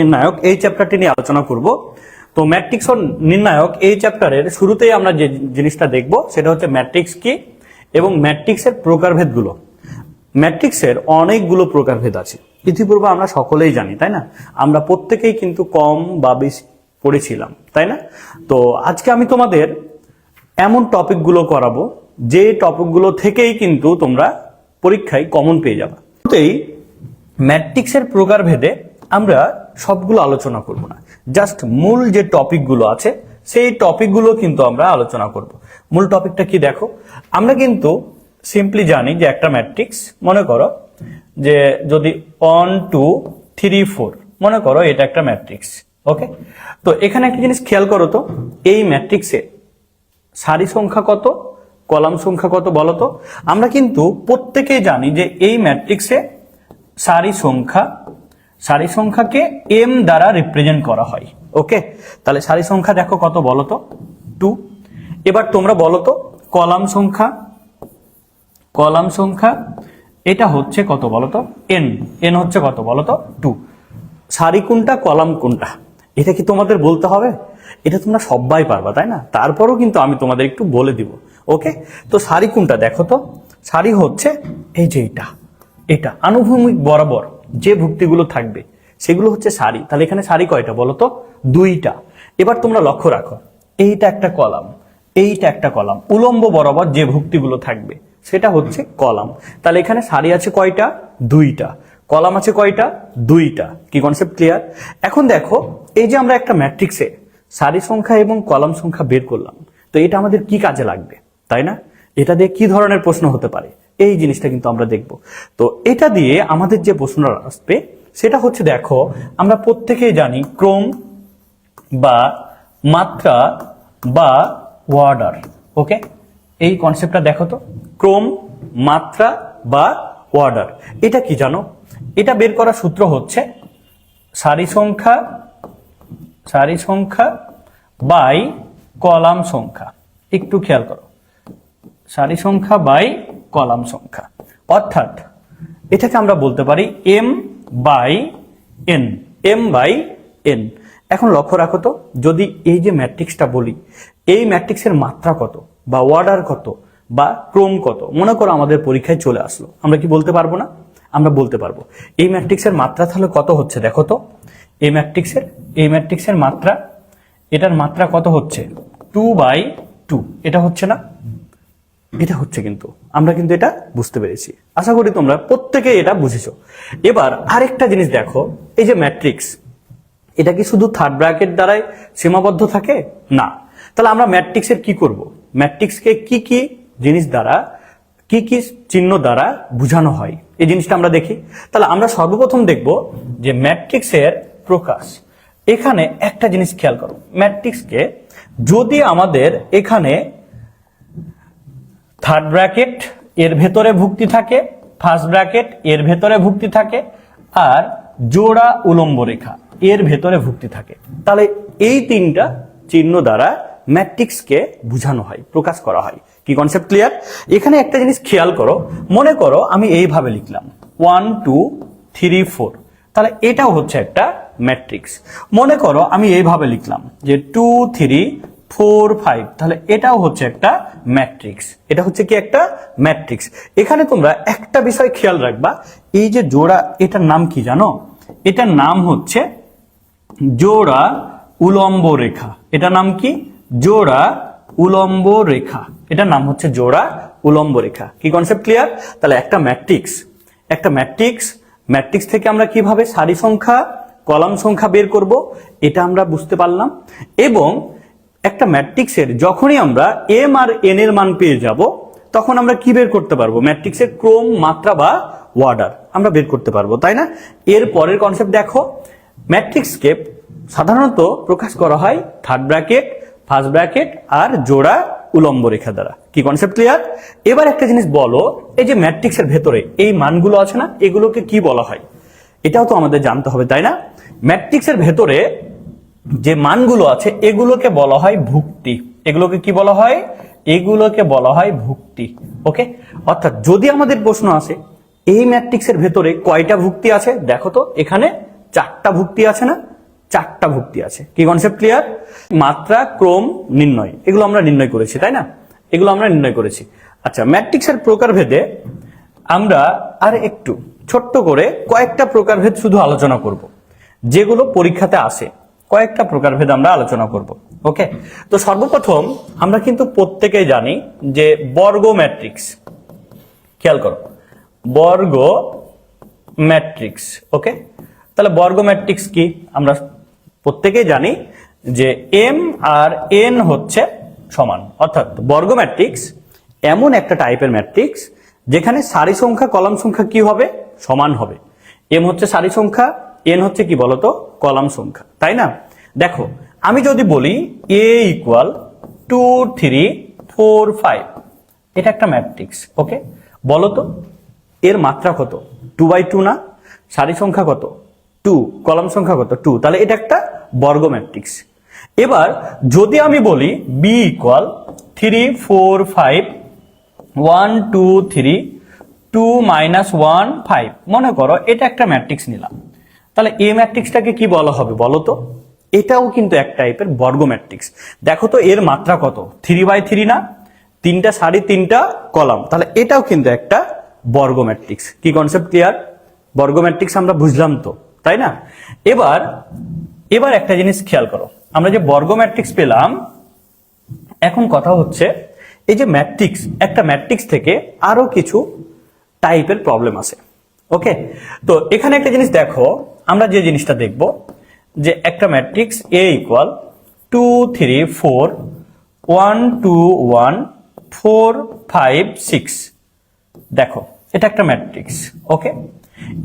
নির্ণায়ক এই চ্যাপ্টারটি নিয়ে আলোচনা করব। তো ম্যাট্রিক্স ও নির্ণায়ক এই চ্যাপ্টারের শুরুতেই আমরা যে জিনিসটা দেখব সেটা হচ্ছে ম্যাট্রিক্স কি এবং ম্যাট্রিক্সের প্রকারভেদগুলো। ম্যাট্রিক্সের অনেকগুলো প্রকারভেদ আছে, ইতিপূর্বে আমরা সকলেই জানি, তাই না? আমরা প্রত্যেকেই কিন্তু কম বা বেশি পড়েছিলাম, তাই না? তো আজকে আমি তোমাদের এমন টপিকগুলো করাবো যে টপিকগুলো থেকেই কিন্তু তোমরা পরীক্ষায় কমন পেয়ে যাবে। ম্যাট্রিক্সের প্রকারভেদে আমরা সবগুলো আলোচনা করব না, জাস্ট মূল যে টপিকগুলো আছে সেই টপিকগুলো কিন্তু আমরা আলোচনা করব। মূল টপিকটা কি দেখো, আমরা কিন্তু সিম্পলি জানি যে একটা ম্যাট্রিক্স, মনে করো যে যদি 1 2 3 4 মনে করো এটা একটা ম্যাট্রিক্স। ওকে, তো এখানে একটা জিনিস খেয়াল করো তো, এই ম্যাট্রিক্সে সারি সংখ্যা কত, কলাম সংখ্যা কত বলো তো? আমরা কিন্তু প্রত্যেকেই জানি যে এই ম্যাট্রিক্সে সারি সংখ্যাকে m দ্বারা রিপ্রেজেন্ট করা হয়। ওকে, তাহলে সারি সংখ্যা দেখো কত বলো তো, 2। এবার তোমরা বলো তো কলাম সংখ্যা এটা হচ্ছে কত বলো তো, n হচ্ছে কত বলো তো, 2। সারি কোনটা কলাম কোনটা এটা কি তোমাদের বলতে হবে? এটা তোমরা সবাই পারবা, তাই না? তারপরও কিন্তু আমি তোমাদের একটু বলে দিব। ওকে, তো সারি কোনটা দেখো তো, সারি হচ্ছে এই যে এটা আনুভূমিক বরাবর যে ভুক্তিগুলো থাকবে সেগুলো হচ্ছে সারি। তাহলে এখানে সারি কয়টা বলো তো, 2টা। এবার তোমরা লক্ষ্য রাখো, এইটা একটা কলাম, উলম্ব বরাবর যে ভুক্তিগুলো থাকবে সেটা হচ্ছে কলাম। তাহলে এখানে সারি আছে কয়টা, 2টা, কলাম আছে কয়টা, 2টা। কি কনসেপ্ট ক্লিয়ার? এখন দেখো, এই যে আমরা একটা ম্যাট্রিক্সে সারি সংখ্যা এবং কলাম সংখ্যা বের করলাম, তো এটা আমাদের কি কাজে লাগবে, তাই না? এটা দিয়ে কি ধরনের প্রশ্ন হতে পারে এই জিনিসটা কিন্তু আমরা দেখব। তো এটা দিয়ে আমাদের যে প্রশ্নটা আসবে সেটা হচ্ছে, দেখো আমরা প্রত্যেকেই জানি ক্রম বা মাত্রা বা অর্ডার। ওকে, এই কনসেপ্টটা দেখো তো, ক্রম, মাত্রা বা অর্ডার, এটা কি জানো? এটা বের করার সূত্র হচ্ছে সারি সংখ্যা বাই কলাম সংখ্যা। একটু খেয়াল করো, সারি সংখ্যা বাই কলাম সংখ্যা, অর্থাৎ এটাকে আমরা বলতে পারি m বাই n। এখন লক্ষ্য রাখো তো, যদি এই যে ম্যাট্রিক্সটা বলি, এই ম্যাট্রিক্সের মাত্রা কত বা অর্ডার কত বা ক্রম কত, মনে করো আমাদের পরীক্ষায় চলে আসলো, আমরা কি বলতে পারবো না? আমরা বলতে পারবো। এই ম্যাট্রিক্সের মাত্রা তাহলে কত হচ্ছে দেখো তো, এই ম্যাট্রিক্সের মাত্রা, এটার মাত্রা কত হচ্ছে, 2/2। এটা হচ্ছে না? এটা হচ্ছে, কিন্তু আমরা কিন্তু এটা বুঝতে পেরেছি। আশা করি তোমরা প্রত্যেকে এটা বুঝেছো। এবার আরেকটা জিনিস দেখো, এই যে ম্যাট্রিক্স, এটা কি শুধু থার্ড ব্র্যাকেট দ্বারাই সীমাবদ্ধ থাকে? না। তাহলে আমরা ম্যাট্রিক্সের কি করব, ম্যাট্রিক্সকে কি জিনিস দ্বারা, কি চিহ্ন দ্বারা বোঝানো হয় এই জিনিসটা আমরা দেখি। তাহলে আমরা সর্বপ্রথম দেখব যে ম্যাট্রিক্সের প্রকাশ। এখানে একটা জিনিস খেয়াল করো, ম্যাট্রিক্সকে যদি আমাদের এখানে থার্ড ব্র্যাকেট এর ভেতরে ভুক্তি থাকে, ফার্স্ট ব্র্যাকেট এর ভেতরে ভুক্তি থাকে, আর জোড়া উলম্ব রেখা এর ভেতরে ভুক্তি থাকে, তাহলে এই 3টা চিহ্ন দ্বারা ম্যাট্রিক্সকে বোঝানো হয়, প্রকাশ করা হয়। কি কনসেপ্ট ক্লিয়ার? এখানে একটা জিনিস খেয়াল করো, মনে করো আমি এইভাবে লিখলাম 1 2 3 4, তাহলে এটাও হচ্ছে একটা ম্যাট্রিক্স। মনে করো আমি এইভাবে লিখলাম যে 2 3 4 5, তাহলে এটাও হচ্ছে একটা ম্যাট্রিক্স। এটা হচ্ছে কি একটা ম্যাট্রিক্স। এখানে তোমরা একটা বিষয় খেয়াল রাখবা, এই যে জোড়া, এটার নাম কি জানো? এটার নাম হচ্ছে জোড়া উলম্ব রেখা। এটার নাম কি? জোড়া উলম্ব রেখা। এটার নাম হচ্ছে জোড়া উলম্ব রেখা। কি কনসেপ্ট ক্লিয়ার? তাহলে একটা ম্যাট্রিক্স থেকে আমরা কিভাবে সারি সংখ্যা কলাম সংখ্যা বের করব এটা আমরা বুঝতে পারলাম। এবং একটা ম্যাট্রিক্সের যখনই আমরা m আর n এর মান পেয়ে যাব, তখন আমরা কি বের করতে পারবো? ম্যাট্রিক্সের ক্রম, মাত্রা বা অর্ডার আমরা বের করতে পারবো, তাই না? এর পরের কনসেপ্ট দেখো, ম্যাট্রিক্সকে সাধারণত প্রকাশ করা হয় থার্ড ব্র্যাকেট, ফার্স্ট ব্র্যাকেট আর জোড়া উলম্ব রেখা দ্বারা। কি কনসেপ্ট ক্লিয়ার? এবার একটা জিনিস বলো, এই যে ম্যাট্রিক্সের ভেতরে এই মানগুলো আছে না, এগুলোকে কি বলা হয়? এটাও তো আমাদের জানতে হবে, তাই না? ম্যাট্রিক্সের ভেতরে যে মানগুলো আছে এগুলোকে বলা হয় ভুক্তি। এগুলোকে কি বলা হয়? এগুলোকে বলা হয় ভুক্তি। ওকে, অর্থাৎ যদি আমাদের প্রশ্ন আসে এই ম্যাট্রিক্সের ভেতরে কয়টা ভুক্তি আছে, দেখো তো এখানে চারটা ভুক্তি আছে না, চারটা ভুক্তি আছে। কি কনসেপ্ট ক্লিয়ার? মাত্রা, ক্রম, নির্ণয়, এগুলো আমরা নির্ণয় করেছি, তাই না? এগুলো আমরা নির্ণয় করেছি। আচ্ছা, ম্যাট্রিক্সের প্রকারভেদে আমরা আর একটু ছোট্ট করে কয়েকটা প্রকারভেদ শুধু আলোচনা করব, যেগুলো পরীক্ষাতে আসে। কয়েকটা প্রকারভেদ আমরা আলোচনা করব। ওকে, তো সর্বপ্রথম আমরা কিন্তু প্রত্যেকেই জানি যে বর্গ ম্যাট্রিক্স। খেয়াল করো, বর্গ ম্যাট্রিক্স। ওকে, তাহলে বর্গ ম্যাট্রিক্স কি? আমরা প্রত্যেকেই জানি যে এম আর এন হচ্ছে সমান, অর্থাৎ বর্গ ম্যাট্রিক্স এমন একটা টাইপের ম্যাট্রিক্স যেখানে সারি সংখ্যা কলাম সংখ্যা কি হবে? সমান হবে। এম হচ্ছে সারি সংখ্যা, এন হচ্ছে কি বলতো? কলাম সংখ্যা, তাই না? দেখো, আমি যদি বলি এ ইকুয়াল 2 3 4 5, এটা একটা ম্যাট্রিক্স। ওকে, বলতো এর মাত্রা কত? 2/2 না? সারি সংখ্যা কত? 2, কলাম সংখ্যা কত? 2, তাহলে এটা একটা বর্গ ম্যাট্রিক্স। এবার যদি আমি বলি বি ইকুয়াল 3 4 5 1 2 3 2 -1 5, মনে করো এটা একটা ম্যাট্রিক্স নিলাম, তাহলে এই ম্যাট্রিক্সটাকে কি বলা হবে বলো তো? এটাও কিন্তু এক টাইপের বর্গ ম্যাট্রিক্স। দেখো তো এর মাত্রা কত? 3/3 না? তিনটা সারি, তিনটা কলাম, তাহলে এটাও কিন্তু একটা বর্গ ম্যাট্রিক্স। কি কনসেপ্ট ক্লিয়ার? বর্গ ম্যাট্রিক্স আমরা বুঝলাম তো, তাই না? এবার একটা জিনিস খেয়াল করো, আমরা যে বর্গ ম্যাট্রিক্স পেলাম, এখন কথা হচ্ছে এই যে ম্যাট্রিক্স, একটা ম্যাট্রিক্স থেকে আরো কিছু টাইপের প্রবলেম আছে। ওকে, তো এখানে একটা জিনিস দেখো, আমরা যে জিনিসটা দেখব যে একটা ম্যাট্রিক্স এ ইকুয়াল 2 3 4 1 2 1 4 5 6, দেখো এটা একটা ম্যাট্রিক্স। ওকে,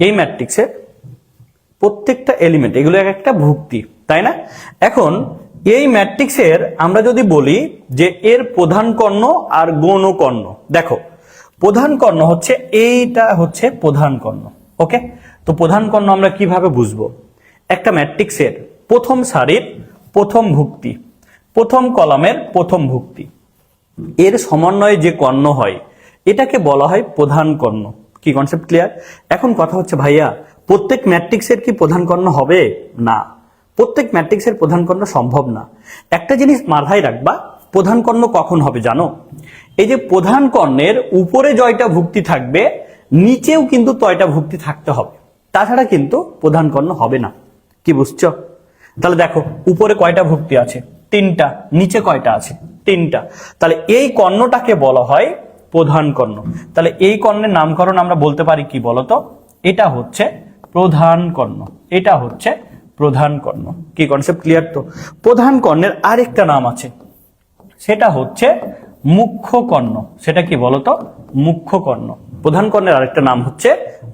এই ম্যাট্রিক্সের প্রত্যেকটা এলিমেন্ট, এগুলো একটা ভুক্তি, তাই না? এখন এই ম্যাট্রিক্সের আমরা যদি বলি যে এর প্রধান কর্ণ আর গৌণ কর্ণ, দেখো প্রধান কর্ণ হচ্ছে এইটা, হচ্ছে প্রধান কর্ণ। ওকে, তো প্রধান কর্ণ আমরা কিভাবে বুঝবো? একটা ম্যাট্রিক্সের প্রথম সারির প্রথম ভুক্তি, প্রথম কলামের প্রথম ভুক্তি, এর সমন্বয়ে যে কর্ণ হয় এটাকে বলা হয় প্রধান কর্ণ। কি কনসেপ্ট ক্লিয়ার? এখন কথা হচ্ছে ভাইয়া, প্রত্যেক ম্যাট্রিক্সের কি প্রধান কর্ণ হবে? না, প্রত্যেক ম্যাট্রিক্সের প্রধান কর্ণ সম্ভব না। একটা জিনিস মাথায় রাখবা, প্রধান কর্ণ কখন হবে জানো? এই যে প্রধান কর্ণের উপরে জয়টা ভুক্তি থাকবে, নিচেও কিন্তু তয়টা ভুক্তি থাকতে হবে, তাছাড়া কিন্তু প্রধান কর্ণ হবে না। কি বুঝছো? তাহলে দেখো উপরে কয়টা ভুক্তি আছে? 3টা। নিচে কয়টা আছে? 3টা। তাহলে এই কর্ণটাকে বলা হয় প্রধান কর্ণ। তাহলে এই কর্ণের নামকরণ আমরা বলতে পারি কি বলতো? এটা হচ্ছে প্রধান কর্ণ, এটা হচ্ছে প্রধান কর্ণ। কি কনসেপ্ট ক্লিয়ার তো? প্রধান কর্ণের আরেকটা নাম আছে, সেটা হচ্ছে মুখ্য কর্ণ। সেটা কি বলতো? মুখ্য কর্ণ। প্রধান কর্ণের আরেকটা নাম হচ্ছে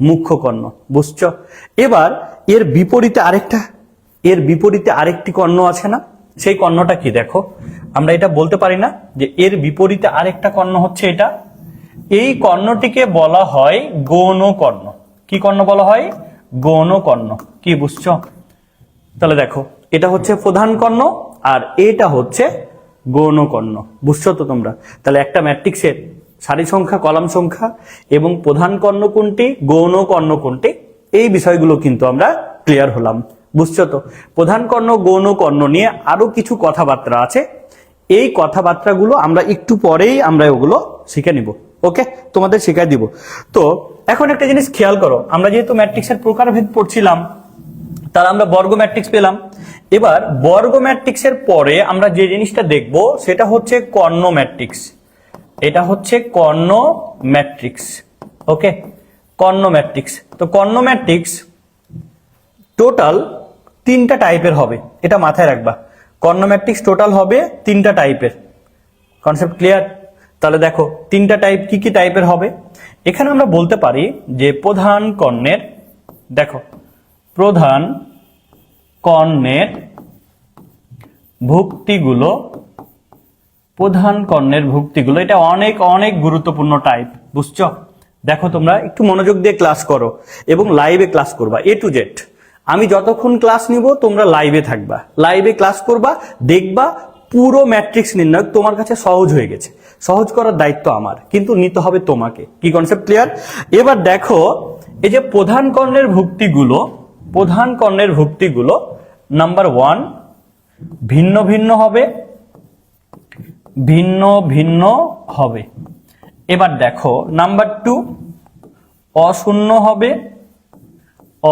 মুখ্য কর্ণ। বুঝছো? এবার এর বিপরীতে আরেকটি কর্ণ আছে না? সেই কর্ণটা কি? দেখো, আমরা এটা বলতে পারি না যে এর বিপরীতে আরেকটা কর্ণ হচ্ছে এটা? এই কর্ণটিকে বলা হয় গৌণ কর্ণ। কি কর্ণ বলা হয়? গৌণ কর্ণ। কি বুঝছো? তাহলে দেখো, এটা হচ্ছে প্রধান কর্ণ আর এটা হচ্ছে গৌণ কর্ণ। বুঝছো তো তোমরা? তাহলে একটা ম্যাট্রিক্সের সারি সংখ্যা, কলাম সংখ্যা এবং প্রধান কর্ণ কোনটি, গৌণ কর্ণ কোনটি, এই বিষয়গুলো কিন্তু আমরা ক্লিয়ার হলাম। বুঝছো তো? প্রধান কর্ণ, গৌণ কর্ণ নিয়ে আরো কিছু কথাবার্তা আছে, এই কথাবার্তাগুলো আমরা একটু পরেই আমরা ওগুলো শিখে নিব। ওকে, তোমাদের শিখাই দিব। তো এখন একটা জিনিস খেয়াল করো, আমরা যেহেতু ম্যাট্রিক্সের প্রকারভেদ পড়ছিলাম, তাহলে আমরা বর্গ ম্যাট্রিক্স পেলাম। এবার বর্গ ম্যাট্রিক্সের পরে আমরা যে জিনিসটা দেখব সেটা হচ্ছে কর্ণ ম্যাট্রিক্স। এটা হচ্ছে কর্ণ ম্যাট্রিক্স। ওকে, কর্ণ ম্যাট্রিক্স। তো কর্ণ ম্যাট্রিক্স টোটাল 3টা টাইপের হবে, এটা মাথায় রাখবা। কর্ণ ম্যাট্রিক্স টোটাল হবে 3টা টাইপের। Concept clear? তাহলে দেখো 3টা টাইপ কি কি টাইপের হবে। এখানে আমরা বলতে পারি যে প্রধান কর্ণের, দেখো প্রধান কর্ণের ভুক্তিগুলো, প্রধান কর্ণের ভুক্তিগুলো, এটা অনেক অনেক গুরুত্বপূর্ণ টাইপ। বুঝছো? দেখো তোমরা একটু মনোযোগ দিয়ে ক্লাস করো এবং লাইভে ক্লাস করবা A to Z। আমি যতক্ষণ ক্লাস নিব তোমরা লাইভে থাকবা, লাইভে ক্লাস করবা, দেখবা পুরো ম্যাট্রিক্স নির্ণয় তোমার কাছে সহজ হয়ে গেছে। সহজ করার দায়িত্ব আমার, কিন্তু নিতে হবে তোমাকে। কি কনসেপ্ট ক্লিয়ার? এবার দেখো, এই যে প্রধান কর্ণের ভুক্তিগুলো, প্রধান কর্ণের ভুক্তিগুলো নাম্বার 1 ভিন্ন ভিন্ন হবে, ভিন্ন ভিন্ন হবে। এবার দেখো নাম্বার 2 অশূন্য হবে,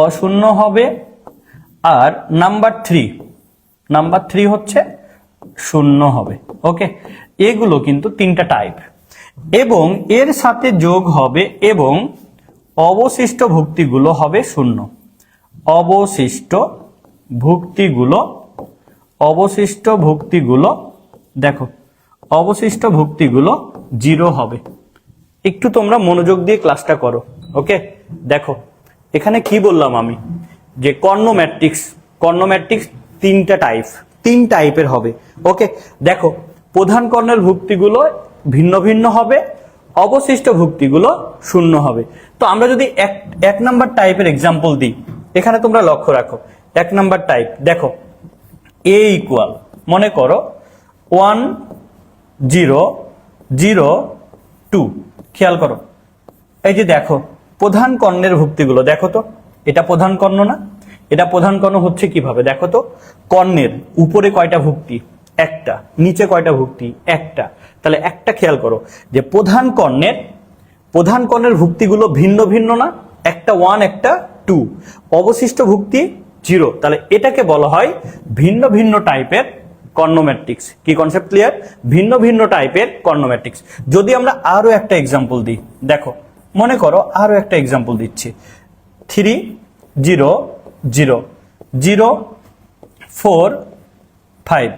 অশূন্য হবে। আর নাম্বার 3 হচ্ছে শূন্য হবে। ওকে, এগুলো কিন্তু 3টা টাইপ, এবং এর সাথে যোগ হবে এবং অবশিষ্ট ভুক্তিগুলো হবে শূন্য। অবশিষ্ট ভুক্তিগুলো দেখো, অবশিষ্ট ভুক্তিগুলো 0 হবে। একটু তোমরা মনোযোগ দিয়ে ক্লাসটা করো। ওকে, দেখো এখানে কি বললাম আমি, যে কর্ণ ম্যাট্রিক্স 3 টাইপের হবে। ওকে, দেখো প্রধান কর্ণের ভুক্তিগুলো ভিন্ন ভিন্ন হবে, অবশিষ্ট ভুক্তিগুলো শূন্য হবে। তো আমরা যদি এক নাম্বার টাইপের এক্সাম্পল দিই, এখানে তোমরা লক্ষ্য রাখো 1 নাম্বার টাইপ, দেখো a ইকুয়াল, মনে করো 1 0 0 2। খেয়াল করো, এই যে দেখো প্রধান কর্ণের ভুক্তিগুলো, দেখো তো এটা প্রধান কর্ণ না? এটা প্রধান কর্ণ হচ্ছে কিভাবে, দেখো তো কর্ণের উপরে কয়টা ভুক্তি, একটা, নিচে কয়টা ভুক্তি, একটা। তাহলে একটা খেয়াল করো যে প্রধান কর্ণের ভুক্তিগুলো ভিন্ন ভিন্ন না, একটা 1 একটা 2, অবশিষ্ট ভুক্তি 0। তাহলে এটাকে বলা হয় ভিন্ন ভিন্ন টাইপের কর্ণ ম্যাট্রিক্স। কি কনসেপ্ট ক্লিয়ার? ভিন্ন ভিন্ন টাইপের কর্ণ ম্যাট্রিক্স। যদি আমরা আরো একটা এক্সাম্পল দিই, দেখো মনে করো আরো একটা এক্সাম্পল দিচ্ছি, 3 0 0 0 4 5।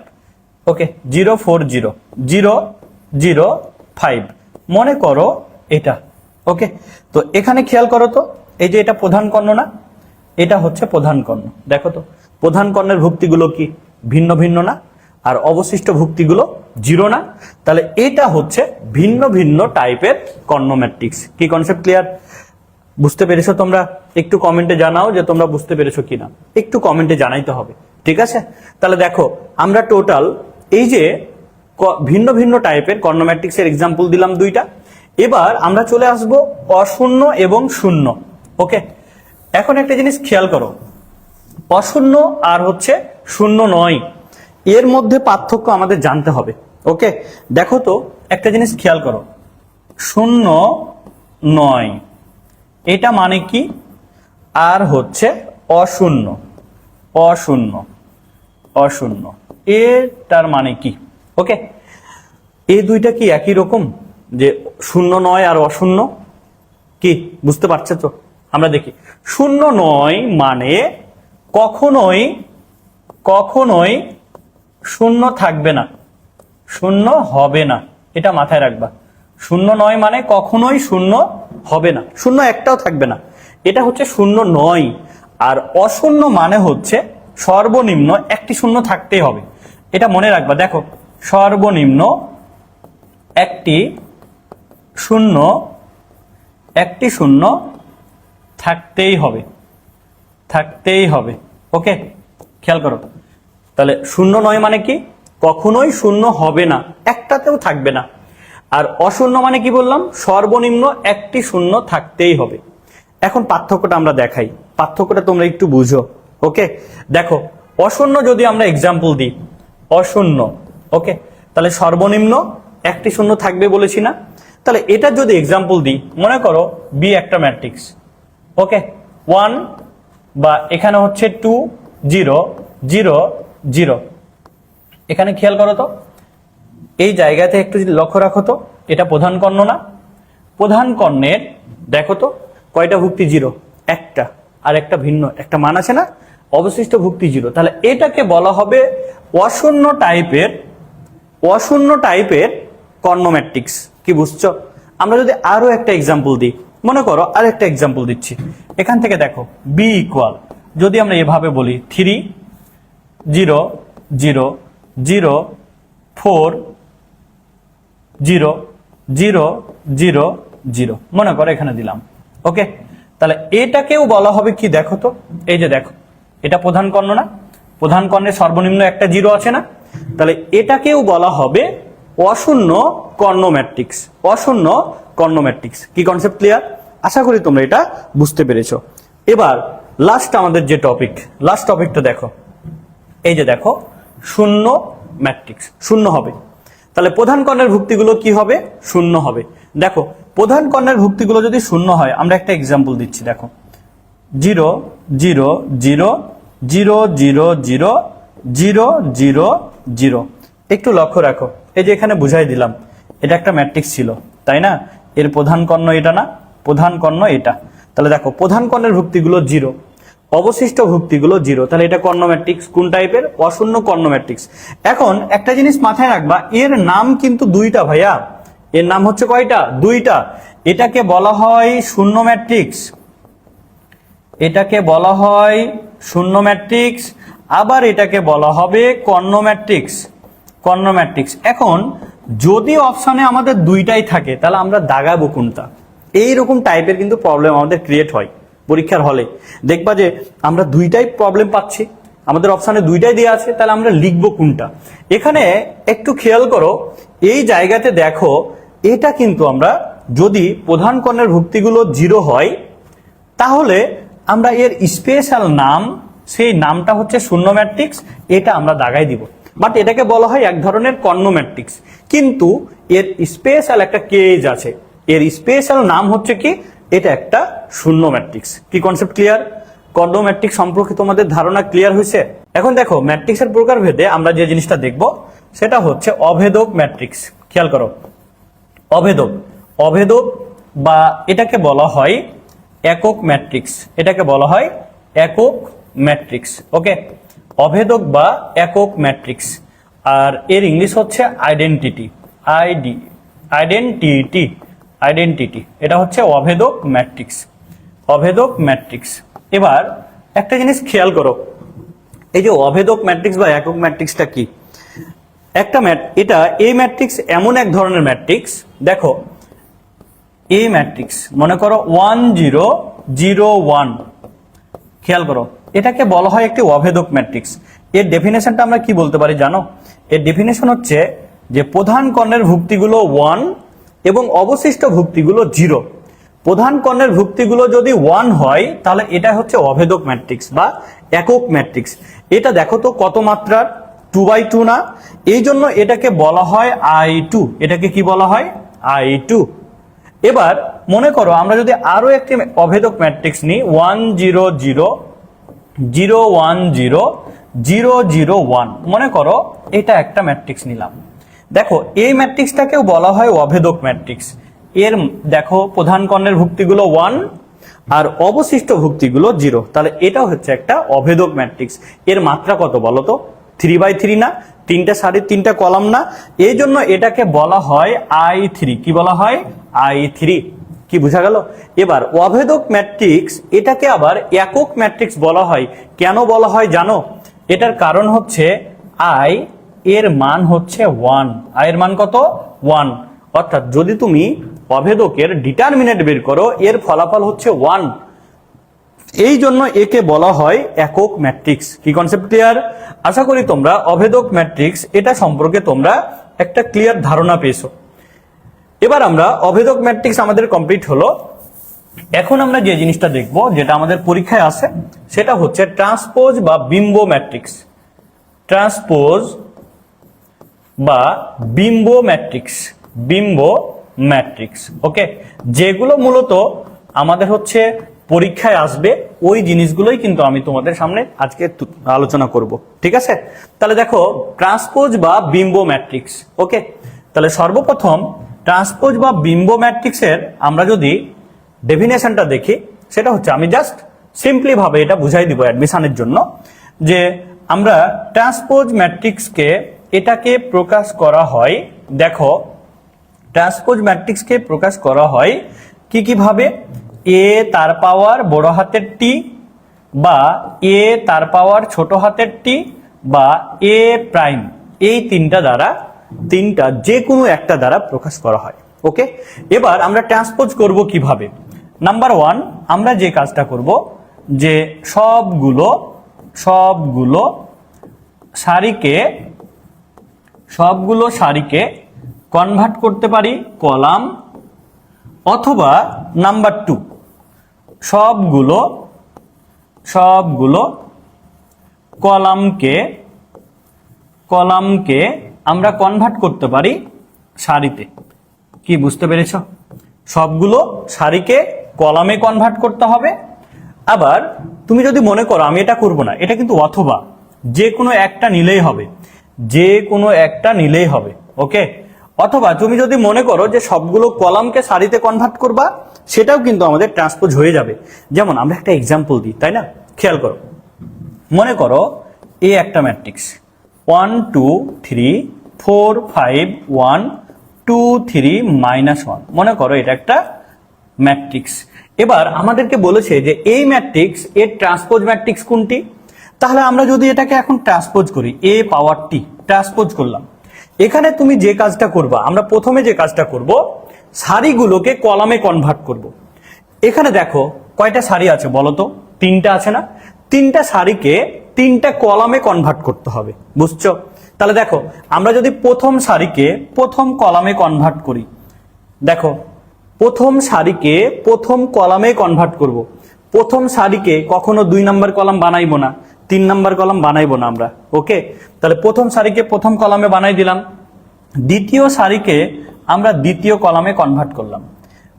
ওকে, 0 4 0 0 0 5 মনে করো এটা। ওকে, তো এখানে খেয়াল করো তো, এই যে এটা প্রধান কর্ণ না, এটা হচ্ছে প্রধান কর্ণ। দেখো তো প্রধান কর্ণের ভুক্তিগুলো কি ভিন্ন ভিন্ন না, আর অবশিষ্ট ভুক্তিগুলো 0 না? তাহলে এটা হচ্ছে ভিন্ন ভিন্ন টাইপের কর্ণ ম্যাট্রিক্স। কি কনসেপ্ট ক্লিয়ার? বুঝতে পেরেছো তোমরা? একটু কমেন্টে জানাও যে তোমরা বুঝতে পেরেছো কিনা, একটু কমেন্টে জানাইতে হবে, ঠিক আছে? তাহলে দেখো আমরা টোটাল এই যে ভিন্ন ভিন্ন টাইপের কর্ণ ম্যাট্রিক্সের এক্সাম্পল দিলাম 2টা। এবার আমরা চলে আসব অশূন্য এবং শূন্য। ওকে, এখন একটা জিনিস খেয়াল করো, অশূন্য আর হচ্ছে শূন্য নয়, এর মধ্যে পার্থক্য আমাদের জানতে হবে। ওকে, দেখো তো একটা জিনিস খেয়াল করো, 0 9 এটা মানে কি, আর হচ্ছে অশূন্য, অশূন্য অশূন্য এটার মানে কি? ওকে, এই দুইটা কি একই রকম, যে 0 9 আর অশূন্য? কি বুঝতে পারছো তো? আমরা দেখি 0 9 মানে কখনোই কখনোই শূন্য থাকবে না, শূন্য হবে না, এটা মাথায় রাখবা। 0 9 মানে কখনোই শূন্য হবে না, শূন্য একটাও থাকবে না, এটা হচ্ছে 0 9। আর অশূন্য মানে হচ্ছে সর্বনিম্ন একটি শূন্য থাকতেই হবে, এটা মনে রাখবা। দেখো সর্বনিম্ন একটি শূন্য থাকতেই হবে, থাকতেই হবে। ওকে, খেয়াল করো, তাহলে 0 9 মানে কি, কখনোই শূন্য হবে না, একটাতেও থাকবে না। আর অশূন্য মানে কি বললাম, সর্বনিম্ন একটি শূন্য থাকতেই হবে। এখন পার্থক্যটা আমরা দেখাই, পার্থক্যটা তোমরা একটু বুঝো। ওকে, দেখো অশূন্য যদি আমরা এক্সাম্পল দিই, অশূন্য, ওকে, তাহলে সর্বনিম্ন একটি শূন্য থাকবে বলেছি না? তাহলে এটা যদি এক্সাম্পল দিই, মনে করো বি একটা ম্যাট্রিক্স। ওকে, 1 বা এখানে হচ্ছে 2 0 0 0। এখানে খেয়াল করো তো, এই জায়গাতে একটু লক্ষ্য রাখো তো, এটা প্রধান কর্ণ না? প্রধান কর্ণের দেখো তো কয়টা ভুক্তি? 0, একটা, আর একটা ভিন্ন একটা মান আছে না, অবশিষ্ট ভুক্তি 0। তাহলে এটাকে বলা হবে অশূন্য টাইপের কর্ণ ম্যাট্রিক্স। কি বুঝছো? আমরা যদি আরো একটা এক্সাম্পল দিই, মনে করো আর একটা এক্সাম্পল দিচ্ছি, এখান থেকে দেখো বি ইকুয়াল, যদি আমরা এভাবে বলি 3 0 0 0 4 0 0 0 0 মনে করো এখানে দিলাম। ওকে, তাহলে এটাকেও বলা হবে কি, দেখো তো, এই যে দেখো এটা প্রধান কর্ণ না? প্রধান কর্ণের সর্বনিম্ন একটা 0 আছে না? তাহলে এটাকেও বলা হবে অশূন্য কর্ণ ম্যাট্রিক্স, অশূন্য কর্ণ ম্যাট্রিক্স। কি কনসেপ্ট ক্লিয়ার? আশা করি তোমরা এটা বুঝতে পেরেছো। এবার লাস্ট আমাদের যে টপিক, লাস্ট টপিকটা দেখো, এই যে দেখো শূন্য ম্যাট্রিক্স, শূন্য হবে। তাহলে প্রধান কর্ণের ভুক্তিগুলো কি হবে? শূন্য হবে। দেখো প্রধান কর্ণের ভুক্তিগুলো যদি শূন্য হয়, আমরা একটা এক্সাম্পল দিচ্ছি, দেখো 0 0 0 0 0 0 0 0 0। একটু লক্ষ্য রাখো, এই যে এখানে বুঝাই দিলাম, এটা একটা ম্যাট্রিক্স ছিল, তাই না? এর প্রধান কর্ণ এটা না, প্রধান কর্ণ এটা। তাহলে দেখো প্রধান কর্ণের ভুক্তিগুলো 0, অবশিষ্ট ভুক্তিগুলো 0। তাহলে এটা কর্ণ ম্যাট্রিক্স। কোন টাইপের? অশূন্য কর্ণ ম্যাট্রিক্স। এখন একটা জিনিস মাথায় রাখবা, এর নাম কিন্তু দুইটা ভাইয়া। এর নাম হচ্ছে কয়টা? দুইটা। এটাকে বলা হয় শূন্য ম্যাট্রিক্স, এটাকে বলা হয় শূন্য ম্যাট্রিক্স, আবার এটাকে বলা হবে কর্ণ ম্যাট্রিক্স, কর্ণ ম্যাট্রিক্স। এখন যদি অপশনে আমাদের দুইটাই থাকে, তাহলে আমরা দাগাবো কোনটা? এইরকম টাইপের কিন্তু প্রবলেম আমাদের ক্রিয়েট হয় পরীক্ষার হলে। দেখবা যে আমরা দুইটাই প্রবলেম পাচ্ছি, আমাদের অপশনে দুইটাই দেওয়া আছে, তাহলে আমরা লিখবো কোনটা? এখানে একটু খেয়াল করো, এই জায়গাতে দেখো, এটা কিন্তু আমরা যদি প্রধান কর্ণের ভুক্তিগুলো 0 হয়, তাহলে আমরা এর স্পেশাল নাম, সেই নামটা হচ্ছে শূন্য ম্যাট্রিক্স, এটা আমরা দাগাই দিব। বাট এটাকে বলা হয় এক ধরনের কর্ণ ম্যাট্রিক্স, কিন্তু এর স্পেশাল একটা কেজ আছে, এর স্পেশাল নাম হচ্ছে কি? এটা একটা শূন্য ম্যাট্রিক্স। কি কনসেপ্ট ক্লিয়ার? কর্ণ ম্যাট্রিক্স সম্পর্কে তোমাদের ধারণা ক্লিয়ার হয়েছে? এখন দেখো ম্যাট্রিক্সের প্রকারভেদে আমরা যে জিনিসটা দেখব সেটা হচ্ছে অভেদক ম্যাট্রিক্স। খেয়াল করো, অভেদক, অভেদক বা এটাকে বলা হয় একক ম্যাট্রিক্স, এটাকে বলা হয় একক ম্যাট্রিক্স। ওকে, অভেদক বা একক ম্যাট্রিক্স। আর এর ইংলিশ হচ্ছে আইডেন্টিটি, আইডেন্টিটি, আইডেন্টিটি। এটা হচ্ছে অভেদক ম্যাট্রিক্স, অভেদক ম্যাট্রিক্স। এবার একটা জিনিস খেয়াল করো, এই যে অভেদক ম্যাট্রিক্স বা একক ম্যাট্রিক্সটা কি? একটা এটা এই ম্যাট্রিক্স এমন এক ধরনের ম্যাট্রিক্স, দেখো এই ম্যাট্রিক্স মনে করো 1 0 0 1, খেয়াল করো, এটাকে বলা হয় একটি অভেদক ম্যাট্রিক্স। এর ডেফিনেশনটা আমরা কি বলতে পারি জানো? এর ডেফিনেশন হচ্ছে যে প্রধান কর্ণের ভুক্তিগুলো 1 এবং অবশিষ্ট ভুক্তিগুলো 0। প্রধান কর্ণের ভুক্তিগুলো যদি 1 হয়, তাহলে এটা হচ্ছে অভেদক ম্যাট্রিক্স বা একক ম্যাট্রিক্স। এটা দেখো তো কত মাত্রার? 2/2 না? এই জন্য এটাকে বলা হয় I2। এটাকে কি বলা হয়? I2। এবার মনে করো আমরা যদি আরো একটি অভেদক ম্যাট্রিক্স নিই, 1 0 0 0 1 0 0 0 1, মনে করো এটা একটা ম্যাট্রিক্স নিলাম। দেখো এই ম্যাট্রিক্সটাকেও বলা হয় অভেদক ম্যাট্রিক্স। এর দেখো প্রধান কর্ণের ভুক্তিগুলো 1 আর অবশিষ্ট ভুক্তিগুলো 0, তাহলে এটা হচ্ছে একটা অভেদক ম্যাট্রিক্স। এর মাত্রা কত বলো তো? 3/3 না? 3টা সারি 3টা কলাম না? এই জন্য এটাকে বলা হয় I3। কি বলা হয়? I3। কি বোঝা গেল? এবার অভেদক ম্যাট্রিক্স, এটাকে আবার একক ম্যাট্রিক্স বলা হয়। কেন বলা হয় জানো? এটার কারণ হচ্ছে I এর মান হচ্ছে 1। I এর মান কত? 1। অর্থাৎ যদি তুমি অভেদকের ডিটারমিনেন্ট বের করো, এর ফলাফল হচ্ছে 1। এই জন্য একে বলা হয় একক ম্যাট্রিক্স। কি কনসেপ্ট ক্লিয়ার? আশা করি তোমরা অভেদক ম্যাট্রিক্স এটা সম্পর্কে তোমরা একটা ক্লিয়ার ধারণা পেয়েছো। এবার আমরা অভেদক ম্যাট্রিক্স আমাদের কমপ্লিট হলো। এখন আমরা যে জিনিসটা দেখব, যেটা আমাদের পরীক্ষায় আসে, সেটা হচ্ছে ট্রান্সপোজ বা বিম্ব ম্যাট্রিক্স। ট্রান্সপোজ বা বিম্ব ম্যাট্রিক্স, বিম্ব ম্যাট্রিক্স। ওকে, যেগুলো মূলত আমাদের হচ্ছে পরীক্ষায় আসবে, ওই জিনিসগুলোই কিন্তু আমি তোমাদের সামনে আজকে আলোচনা করব। ঠিক আছে? তাহলে দেখো ট্রান্সপোজ বা বিম্ব ম্যাট্রিক্স। ওকে, তাহলে সর্বপ্রথম ট্রান্সপোজ বা বিম্ব ম্যাট্রিক্সের আমরা যদি ডেফিনেশনটা দেখি, সেটা হচ্ছে, আমি জাস্ট সিম্পলি ভাবে এটা বুঝাই দিব অ্যাডমিশনের জন্য, যে আমরা ট্রান্সপোজ ম্যাট্রিক্সকে এটাকে প্রকাশ করা হয়, দেখো ট্রান্সপোজ ম্যাট্রিক্সকে প্রকাশ করা হয় কি কিভাবে? এ তার পাওয়ার বড় হাতের টি, বা এ তার পাওয়ার ছোট হাতের টি, বা এ প্রাইম, এই তিনটা দ্বারা, তিনটা যে কোনো একটা দ্বারা প্রকাশ করা হয়। ওকে, এবার আমরা ট্রান্সপোজ করব কিভাবে? নাম্বার 1, আমরা যে কাজটা করব, যে সবগুলো সারিকে কনভার্ট করতে পারি কলাম, অথবা নাম্বার 2, সবগুলো কলামকে আমরা কনভার্ট করতে পারি সারিতে। কি বুঝতে পেরেছ? সবগুলো সারিকে কলামে কনভার্ট করতে হবে। আবার তুমি যদি মনে করো আমি এটা করব না, এটা কিন্তু অথবা যে কোনো একটা নিলেই হবে, যে কোনো একটা নিলেই হবে। ওকে, অথবা তুমি যদি মনে করো যে সবগুলো কলামকে সারিতে কনভার্ট করবা, সেটাও কিন্তু আমাদের ট্রান্সপোজ হয়ে যাবে। যেমন আমরা একটা এক্সাম্পল দিই, তাই না? খেয়াল করো, মনে করো এ একটা ম্যাট্রিক্স 1 2 3 4 5 1 2 3 -1, মনে করো এটা একটা ম্যাট্রিক্স। এবার আমাদেরকে বলেছে যে এই ম্যাট্রিক্স এর ট্রান্সপোজ ম্যাট্রিক্স কোনটি। তাহলে আমরা যদি এটাকে এখন ট্রান্সপোজ করি, এ পাওয়ার টি ট্রান্সপোজ করলাম, এখানে তুমি যে কাজটা করবা, আমরা প্রথমে যে কাজটা করব, সারিগুলোকে কলামে কনভার্ট করব। এখানে দেখো কয়টা সারি আছে বলো তো? 3টা আছে না? 3টা সারিকে 3টা কলামে কনভার্ট করতে হবে, বুঝছো? তাহলে দেখো আমরা যদি প্রথম সারিকে প্রথম কলামে কনভার্ট করি, দেখো প্রথম সারিকে প্রথম কলামে কনভার্ট করব। প্রথম সারিকে কখনো 2 নাম্বার কলাম বানাইবো না, 3 নাম্বার কলাম বানাইবো না আমরা। ওকে, তাহলে প্রথম সারিকে প্রথম কলামে বানাই দিলাম, দ্বিতীয় সারিকে আমরা দ্বিতীয় কলামে কনভার্ট করলাম,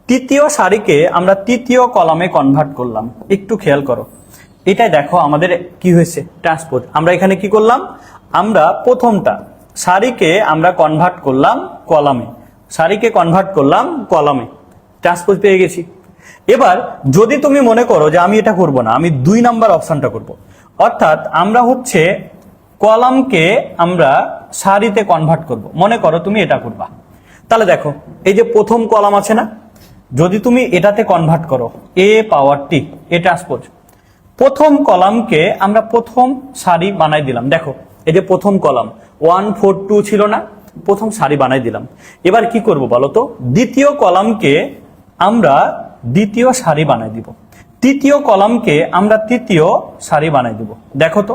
তৃতীয় সারিকে আমরা তৃতীয় কলামে কনভার্ট করলাম। একটু খেয়াল করো, এটাই দেখো আমাদের কি হয়েছে, ট্রান্সপোজ। আমরা এখানে কি করলাম, আমরা প্রথমটা সারিকে আমরা কনভার্ট করলাম কলামে, সারিকে কনভার্ট করলাম কলামে, ট্রান্সপোজ পেয়ে গেছি। এবার যদি তুমি মনে করো যে আমি এটা করব না, আমি 2 নাম্বার অপশনটা করব, অর্থাৎ আমরা হচ্ছে কলামকে আমরা সারিতে কনভার্ট করব, মনে করো তুমি এটা করবা। তাহলে দেখো এই যে প্রথম কলাম আছে না, যদি তুমি এটাতে কনভার্ট করো এ পাওয়ার টি, এ ট্রান্সপোজ, প্রথম কলামকে আমরা প্রথম সারি বানাই দিলাম। দেখো এই যে প্রথম কলাম 1 4 2 ছিল না, প্রথম সারি বানাই দিলাম। এবার কি করব বলো তো? দ্বিতীয় কলামকে আমরা দ্বিতীয় সারি বানাই দিব, তৃতীয় কলামকে আমরা তৃতীয় সারি বানাই দিব। দেখো তো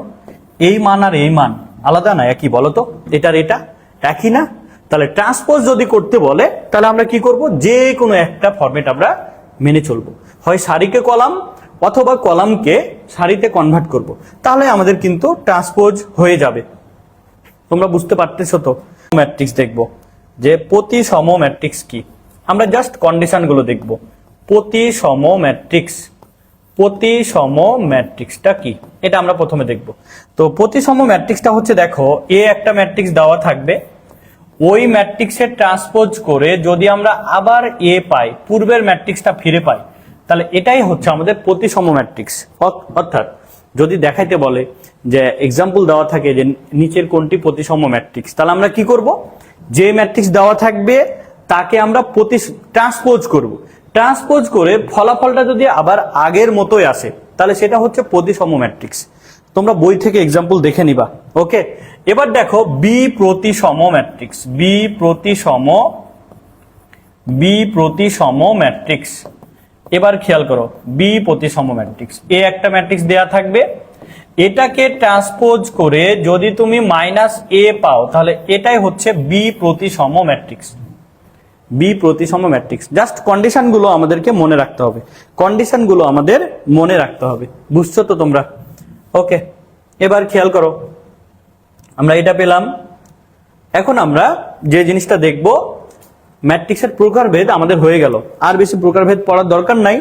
এই মান আর এই মান আলাদা না, একই বলো তো? এটার এটা একই না? তাহলে ট্রান্সপোজ যদি করতে বলে তাহলে আমরা কি করব, যে কোনো একটা ফরম্যাট আমরা মেনে চলবো, হয় সারিকে কলাম অথবা কলামকে সারিতে কনভার্ট করব, তাহলে আমাদের কিন্তু ট্রান্সপোজ হয়ে যাবে। তোমরা বুঝতে পারতেছো তো? ম্যাট্রিক্স দেখব যে প্রতিসম ম্যাট্রিক্স কি, আমরা জাস্ট কন্ডিশনগুলো দেখব। প্রতিসম ম্যাট্রিক্স, প্রতিসম ম্যাট্রিক্সটা কি এটা আমরা প্রথমে দেখব। তো প্রতিসম ম্যাট্রিক্সটা হচ্ছে, দেখো এ একটা ম্যাট্রিক্স দেওয়া থাকবে, ওই ম্যাট্রিক্সের ট্রান্সপোজ করে যদি আমরা আবার এ পাই, পূর্বের ম্যাট্রিক্সটা ফিরে পাই, তাহলে এটাই হচ্ছে আমাদের প্রতিসম ম্যাট্রিক্স। অর্থাৎ যদি দেখাইতে বলে যে এক্সাম্পল দেওয়া থাকে যে নিচের কোনটি প্রতিসম ম্যাট্রিক্স, তাহলে আমরা কি করব, যে ম্যাট্রিক্স দেওয়া থাকবে তাকে আমরা ট্রান্সপোজ করব, ট্রান্সপোজ করে ফলাফলটা যদি আবার আগের মতোই আসে তাহলে সেটা হচ্ছে প্রতিসম ম্যাট্রিক্স। তোমরা বই থেকে এক্সাম্পল দেখে নিবা। ওকে, এবার দেখো বি প্রতিসম ম্যাট্রিক্স, বি প্রতিসম ম্যাট্রিক্স। এবার খেয়াল করো বি প্রতিসম ম্যাট্রিক্স, এ একটা ম্যাট্রিক্স দেয়া থাকবে, এটাকে ট্রান্সপোজ করে যদি তুমি -a পাও তাহলে এটাই হচ্ছে বি প্রতিসম ম্যাট্রিক্স, বি প্রতিসম ম্যাট্রিক্স। জাস্ট কন্ডিশনগুলো আমাদেরকে মনে রাখতে হবে, কন্ডিশনগুলো আমাদের মনে রাখতে হবে, বুঝছো তো তোমরা? ওকে, এবার খেয়াল করো আমরা এটা পেলাম। এখন আমরা যে জিনিসটা দেখব, ম্যাট্রিক্সের প্রকারভেদ আমাদের হয়ে গেল, আর বেশি প্রকারভেদ পড়ার দরকার নাই,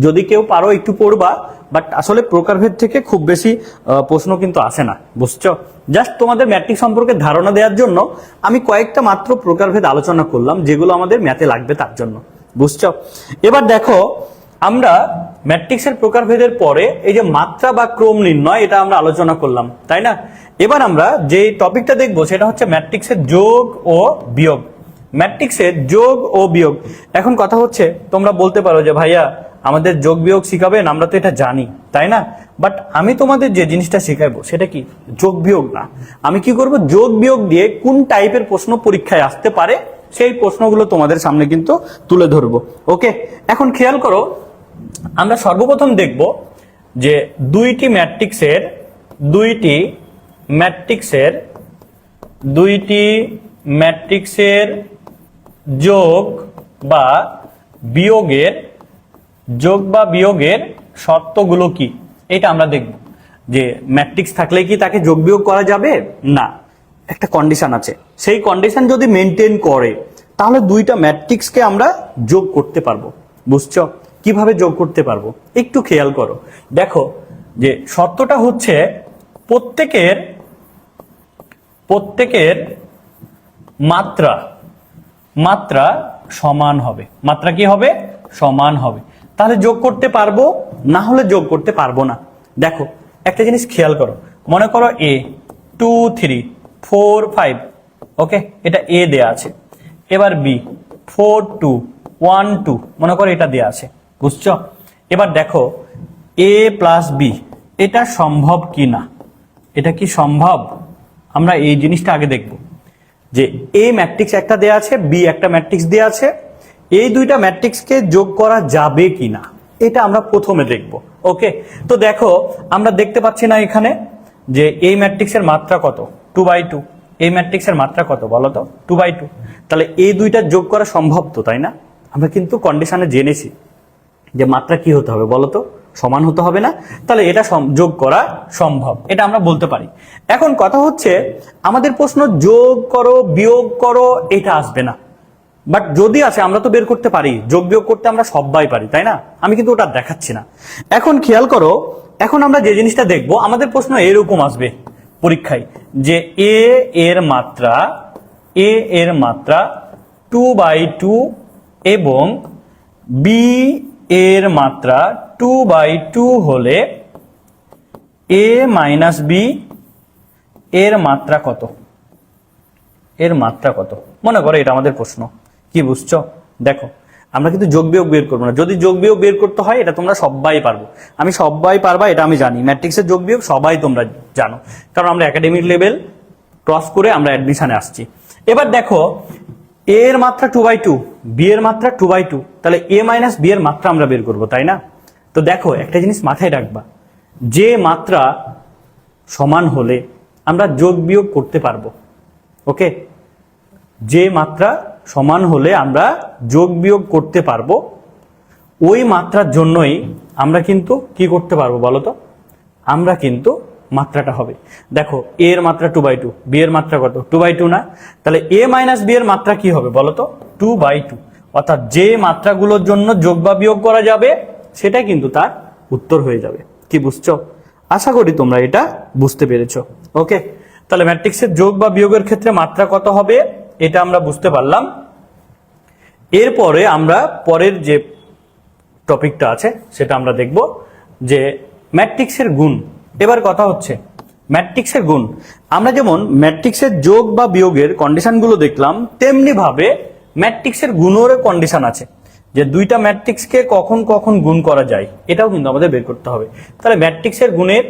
যদি কেউ পারো একটু পড়বা, বাট আসলে প্রকারভেদ থেকে খুব বেশি প্রশ্ন কিন্তু আসে না, বুঝছো? জাস্ট তোমাদের ম্যাট্রিক্স সম্পর্কে ধারণা দেওয়ার জন্য আমি কয়েকটা মাত্র প্রকারভেদ আলোচনা করলাম, যেগুলো আমাদের ম্যাথে লাগবে তার জন্য, বুঝছো? এবার দেখো আমরা ম্যাট্রিক্সের প্রকারভেদের পরে এই যে মাত্রা বা ক্রম নির্ণয়, এটা আমরা আলোচনা করলাম, তাই না? এবার আমরা যে টপিকটা দেখবো সেটা হচ্ছে ম্যাট্রিক্সের যোগ ও বিয়োগ, ম্যাট্রিক্সের যোগ ও বিয়োগ। এখন কথা হচ্ছে তোমরা বলতে পারো যে ভাইয়া আমাদের যোগ বিয়োগ শিখাবেন, আমরা তো এটা জানি, তাই না? বাট আমি তোমাদের যে জিনিসটা শেখাবো সেটা কি যোগ বিয়োগ না, আমি কি করব, যোগ বিয়োগ দিয়ে কোন টাইপের প্রশ্ন পরীক্ষায় আসতে পারে সেই প্রশ্নগুলো তোমাদের সামনে কিন্তু তুলে ধরবো। ওকে, এখন খেয়াল করো আমরা সর্বপ্রথম দেখব যে দুইটি ম্যাট্রিক্সের যোগ বা বিয়োগের শর্তগুলো কি, এটা আমরা দেখব যে ম্যাট্রিক্স থাকলে কি তাকে যোগ বিয়োগ করা যাবে না, একটা কন্ডিশন আছে, সেই কন্ডিশন যদি মেনটেন করে তাহলে দুইটা ম্যাট্রিক্সকে আমরা যোগ করতে পারবো। বুঝছো কিভাবে যোগ করতে পারবো? একটু খেয়াল করো, দেখো যে শর্তটা হচ্ছে প্রত্যেকের মাত্রা সমান হবে। মাত্রা কি হবে? সমান হবে। তাহলে যোগ করতে পারবো, না হলে যোগ করতে পারবো না। দেখো একটা জিনিস খেয়াল করো, মনে করো a 2 3 4 5, ওকে, এটা a দেয়া আছে। এবার b 4 2 1 2, মনে করো এটা দেয়া আছে। বুঝছো? এবার দেখো a প্লাস b এটা সম্ভব কি না। এটা কি সম্ভব? আমরা এই জিনিসটা আগে দেখব যে a ম্যাট্রিক্স একটা দেয়া আছে, b একটা ম্যাট্রিক্স দেয়া আছে, এই দুইটা ম্যাট্রিক্সকে যোগ করা যাবে কিনা এটা আমরা প্রথমে দেখব। ওকে, তো দেখো আমরা দেখতে পাচ্ছি না এখানে যে এই ম্যাট্রিক্সের মাত্রা কত? 2/2। এই ম্যাট্রিক্সের মাত্রা কত বলো তো? 2/2। তাহলে এই দুইটা যোগ করা সম্ভব তো, তাই না? আমরা কিন্তু কন্ডিশনে জেনেছি যে মাত্রা কি হতে হবে বলো তো? সমান হতে হবে না? তাহলে এটা যোগ করা সম্ভব, এটা আমরা বলতে পারি। এখন কথা হচ্ছে আমাদের প্রশ্ন যোগ করো বিয়োগ করো এটা আসবে না, বাট যদি আছে আমরা তো বের করতে পারি, যোগ বিয়োগ করতে আমরা সবাই পারি, তাই না? আমি কিন্তু ওটা দেখাচ্ছি না। এখন খেয়াল করো, এখন আমরা যে জিনিসটা দেখব, আমাদের প্রশ্ন এরকম আসবে পরীক্ষায় যে a এর মাত্রা 2/2 এবং b এর মাত্রা 2/2 হলে a মাইনাস b এর মাত্রা কত? এর মাত্রা কত? মনে করো এটা আমাদের প্রশ্ন। কি বুঝছো? দেখো আমরা কিন্তু যোগ বিয়োগ বের করবো না। যদি যোগ বিয়োগ বের করতে হয় এটা তোমরা সবাই পারবো, আমি সবাই পারবা এটা আমি জানি। ম্যাট্রিক্সের যোগ বিয়োগ সবাই তোমরা জানো, কারণ আমরা একাডেমিক লেভেল ক্রস করে আমরা অ্যাডমিশনে আসছি। এবার দেখো a এর মাত্রা 2/2, b এর মাত্রা 2/2, তাহলে a মাইনাস b এর মাত্রা আমরা বের করবো, তাই না? তো দেখো একটা জিনিস মাথায় রাখবা, যে মাত্রা সমান হলে আমরা যোগ বিয়োগ করতে পারবো। ওকে, যে মাত্রা সমান হলে আমরা যোগ বিয়োগ করতে পারবো, ওই মাত্রার জন্যই আমরা কিন্তু কি করতে পারবো বলতো? আমরা কিন্তু মাত্রাটা হবে, দেখো a এর মাত্রা 2/2, b এর মাত্রা কত? 2/2 না? তাহলে a মাইনাস b এর মাত্রা কি হবে বলতো? 2/2। অর্থাৎ যে মাত্রাগুলোর জন্য যোগ বা বিয়োগ করা যাবে সেটাই কিন্তু তার উত্তর হয়ে যাবে। কি বুঝছো? আশা করি তোমরা এটা বুঝতে পেরেছো। ওকে, তাহলে ম্যাট্রিক্সের যোগ বা বিয়োগের ক্ষেত্রে মাত্রা কত হবে এটা আমরা বুঝতে পারলাম। এরপরে আমরা পরের যে টপিকটা আছে সেটা আমরা দেখব যে ম্যাট্রিক্সের গুণ। এবার কথা হচ্ছে ম্যাট্রিক্সের গুণ, আমরা যেমন ম্যাট্রিক্সের যোগ বা বিয়োগের কন্ডিশনগুলো দেখলাম, তেমনি ভাবে ম্যাট্রিক্সের গুণেরও কন্ডিশন আছে যে দুইটা ম্যাট্রিক্সকে কখন কখন গুণ করা যায়, এটাও কিন্তু আমাদের বের করতে হবে। তাহলে ম্যাট্রিক্সের গুণের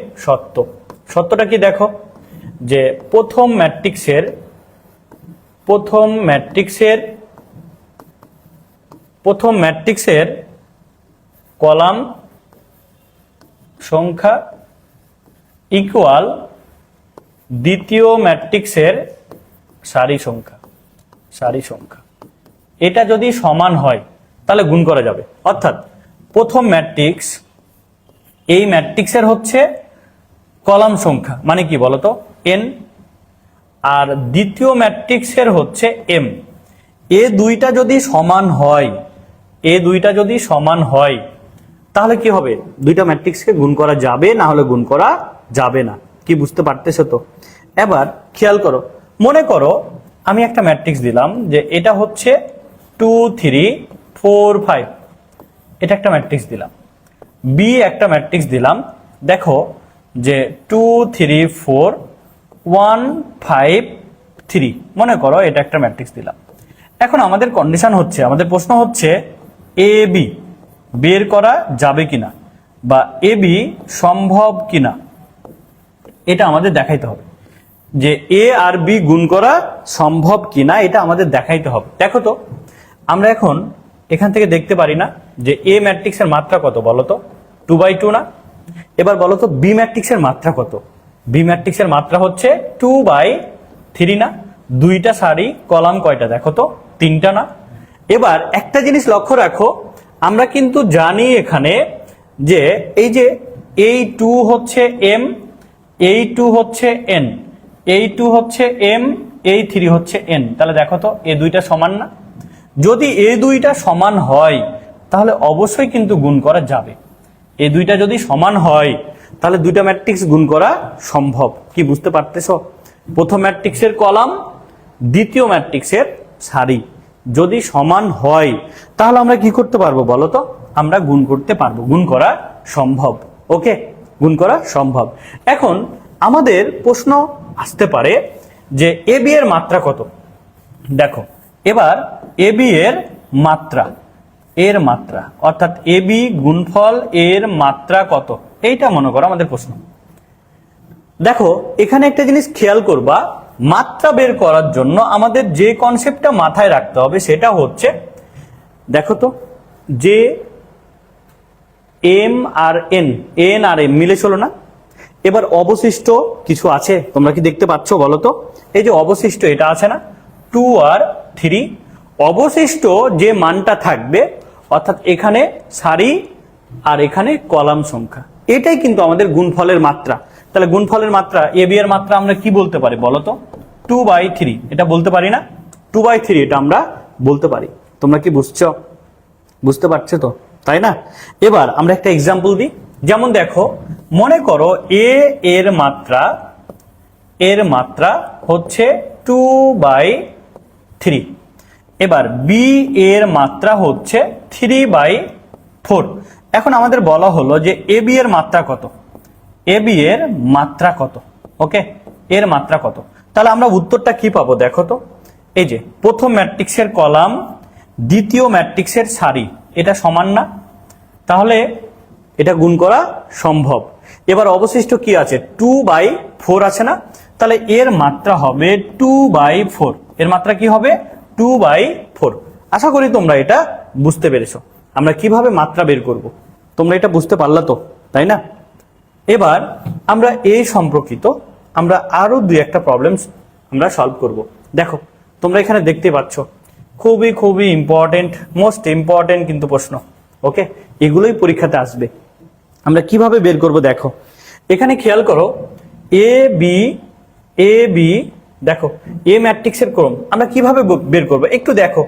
সত্যটা কি দেখো, যে প্রথম ম্যাট্রিক্সের কলাম সংখ্যা ইকুয়াল দ্বিতীয় ম্যাট্রিক্সের সারি সংখ্যা। এটা যদি সমান হয় তাহলে গুণ করা যাবে। অর্থাৎ প্রথম ম্যাট্রিক্স, এই ম্যাট্রিক্সের হচ্ছে কলাম সংখ্যা মানে কি বলতো? n, আর দ্বিতীয় ম্যাট্রিক্সের হচ্ছে m। এ দুইটা যদি সমান হয় তাহলে কি হবে? দুইটা ম্যাট্রিক্সকে গুণ করা যাবে, না হলে গুণ করা যাবে না। কি বুঝতে পারতেছো তো? এবার খেয়াল করো, মনে করো আমি একটা ম্যাট্রিক্স দিলাম যে এটা হচ্ছে 2 3 4 5, এটা একটা ম্যাট্রিক্স দিলাম। b একটা ম্যাট্রিক্স দিলাম, দেখো যে 2 3 4 1 5 3, মনে করো এটা একটা ম্যাট্রিক্স দিলাম। এখন আমাদের কন্ডিশন হচ্ছে, আমাদের প্রশ্ন হচ্ছে এ বি বের করা যাবে কিনা বা এ বি সম্ভব কিনা, এটা আমাদের দেখাইতে হবে যে এ আর বি গুণ করা সম্ভব কিনা, এটা আমাদের দেখাইতে হবে। দেখো তো আমরা এখন এখান থেকে দেখতে পারি না যে এ ম্যাট্রিক্সের মাত্রা কত বলতো? 2/2 না? এবার বলতো বি ম্যাট্রিক্সের মাত্রা কত? বি ম্যাট্রিক্সের মাত্রা হচ্ছে 2/3 না? দুইটা সারি কলাম কয়টা দেখো তো? 3টা না? এবার একটা জিনিস লক্ষ্য রাখো, আমরা কিন্তু জানি এখানে যে এই যে এই 2 হচ্ছে m, এই 2 হচ্ছে n, এই 2 হচ্ছে m, এই 3 হচ্ছে n। তাহলে দেখো তো এই দুইটা সমান না? যদি এই দুইটা সমান হয় তাহলে অবশ্যই কিন্তু গুণ করা যাবে। এই দুইটা যদি সমান হয় তাহলে দুইটা ম্যাট্রিক্স গুণ করা সম্ভব। কি বুঝতে পারতেছো? প্রথম ম্যাট্রিক্সের কলাম, দ্বিতীয় ম্যাট্রিক্সের সারি যদি সমান হয় তাহলে আমরা কি করতে পারবো বলো তো? আমরা গুণ করতে পারবো, গুণ করা সম্ভব। ওকে, গুণ করা সম্ভব। এখন আমাদের প্রশ্ন আসতে পারে যে এ বি এর মাত্রা কত। দেখো এবার এ বি এর মাত্রা, এর মাত্রা অর্থাৎ এ বি গুণফল এর মাত্রা কত, এইটা মনে করো আমাদের প্রশ্ন। দেখো এখানে একটা জিনিস খেয়াল করবা, মাত্রা বের করার জন্য আমাদের যে কনসেপ্টটা মাথায় রাখতে হবে সেটা হচ্ছে, দেখো তো যে এম আর এন, এন আর এম মিলে চলো না। এবার অবশিষ্ট কিছু আছে, তোমরা কি দেখতে পাচ্ছ বলো তো? এই যে অবশিষ্ট এটা আছে না, 2 আর 3, অবশিষ্ট যে মানটা থাকবে অর্থাৎ এখানে সারি আর এখানে কলাম সংখ্যা, এটাই কিন্তু আমাদের গুণফলের মাত্রা। তাহলে গুণফলের মাত্রা এ বি এর মাত্রা আমরা কি বলতে পারি বলো তো? 2/3, এটা বলতে পারি না? 2/3 এটা আমরা বলতে পারি। তোমরা কি বুঝছো? বুঝতে পারছো তো, তাই না? এবার আমরা একটা এক্সাম্পল দিই। যেমন দেখো, মনে করো এ এর মাত্রা, এর মাত্রা হচ্ছে 2/3, এবার বি এর মাত্রা হচ্ছে 3/4। এখন আমাদের বলা হলো যে এ বি এর মাত্রা কত, এ বি এর মাত্রা কত। ওকে, এর মাত্রা কত? তাহলে আমরা উত্তরটা কি পাবো দেখো তো? এই যে প্রথম ম্যাট্রিক্সের কলাম, দ্বিতীয় ম্যাট্রিক্সের সারি, এটা সমান না? তাহলে এটা গুণ করা সম্ভব। এবার অবশিষ্ট কি আছে? 2/4 আছে না? তাহলে এর মাত্রা হবে 2/4। এর মাত্রা কি হবে? 2/4। আশা করি তোমরা এটা বুঝতে পেরেছো আমরা কিভাবে মাত্রা বের করব। তোমরা এটা বুঝতে পারলা তো, তাই না? এবার আমরা এই সম্পর্কিত আমরা আরো দুই একটা প্রবলেম আমরা সলভ করব। দেখো তোমরা এখানে দেখতে পাচ্ছ খুবই খুবই ইম্পর্টেন্ট, মোস্ট ইম্পর্টেন্ট কিন্তু প্রশ্ন। ওকে, এগুলোই পরীক্ষাতে আসবে। আমরা কিভাবে বের করব দেখো, এখানে খেয়াল করো এ বি, দেখো এ ম্যাট্রিক্সের ক্রম আমরা কিভাবে বের করব একটু দেখো।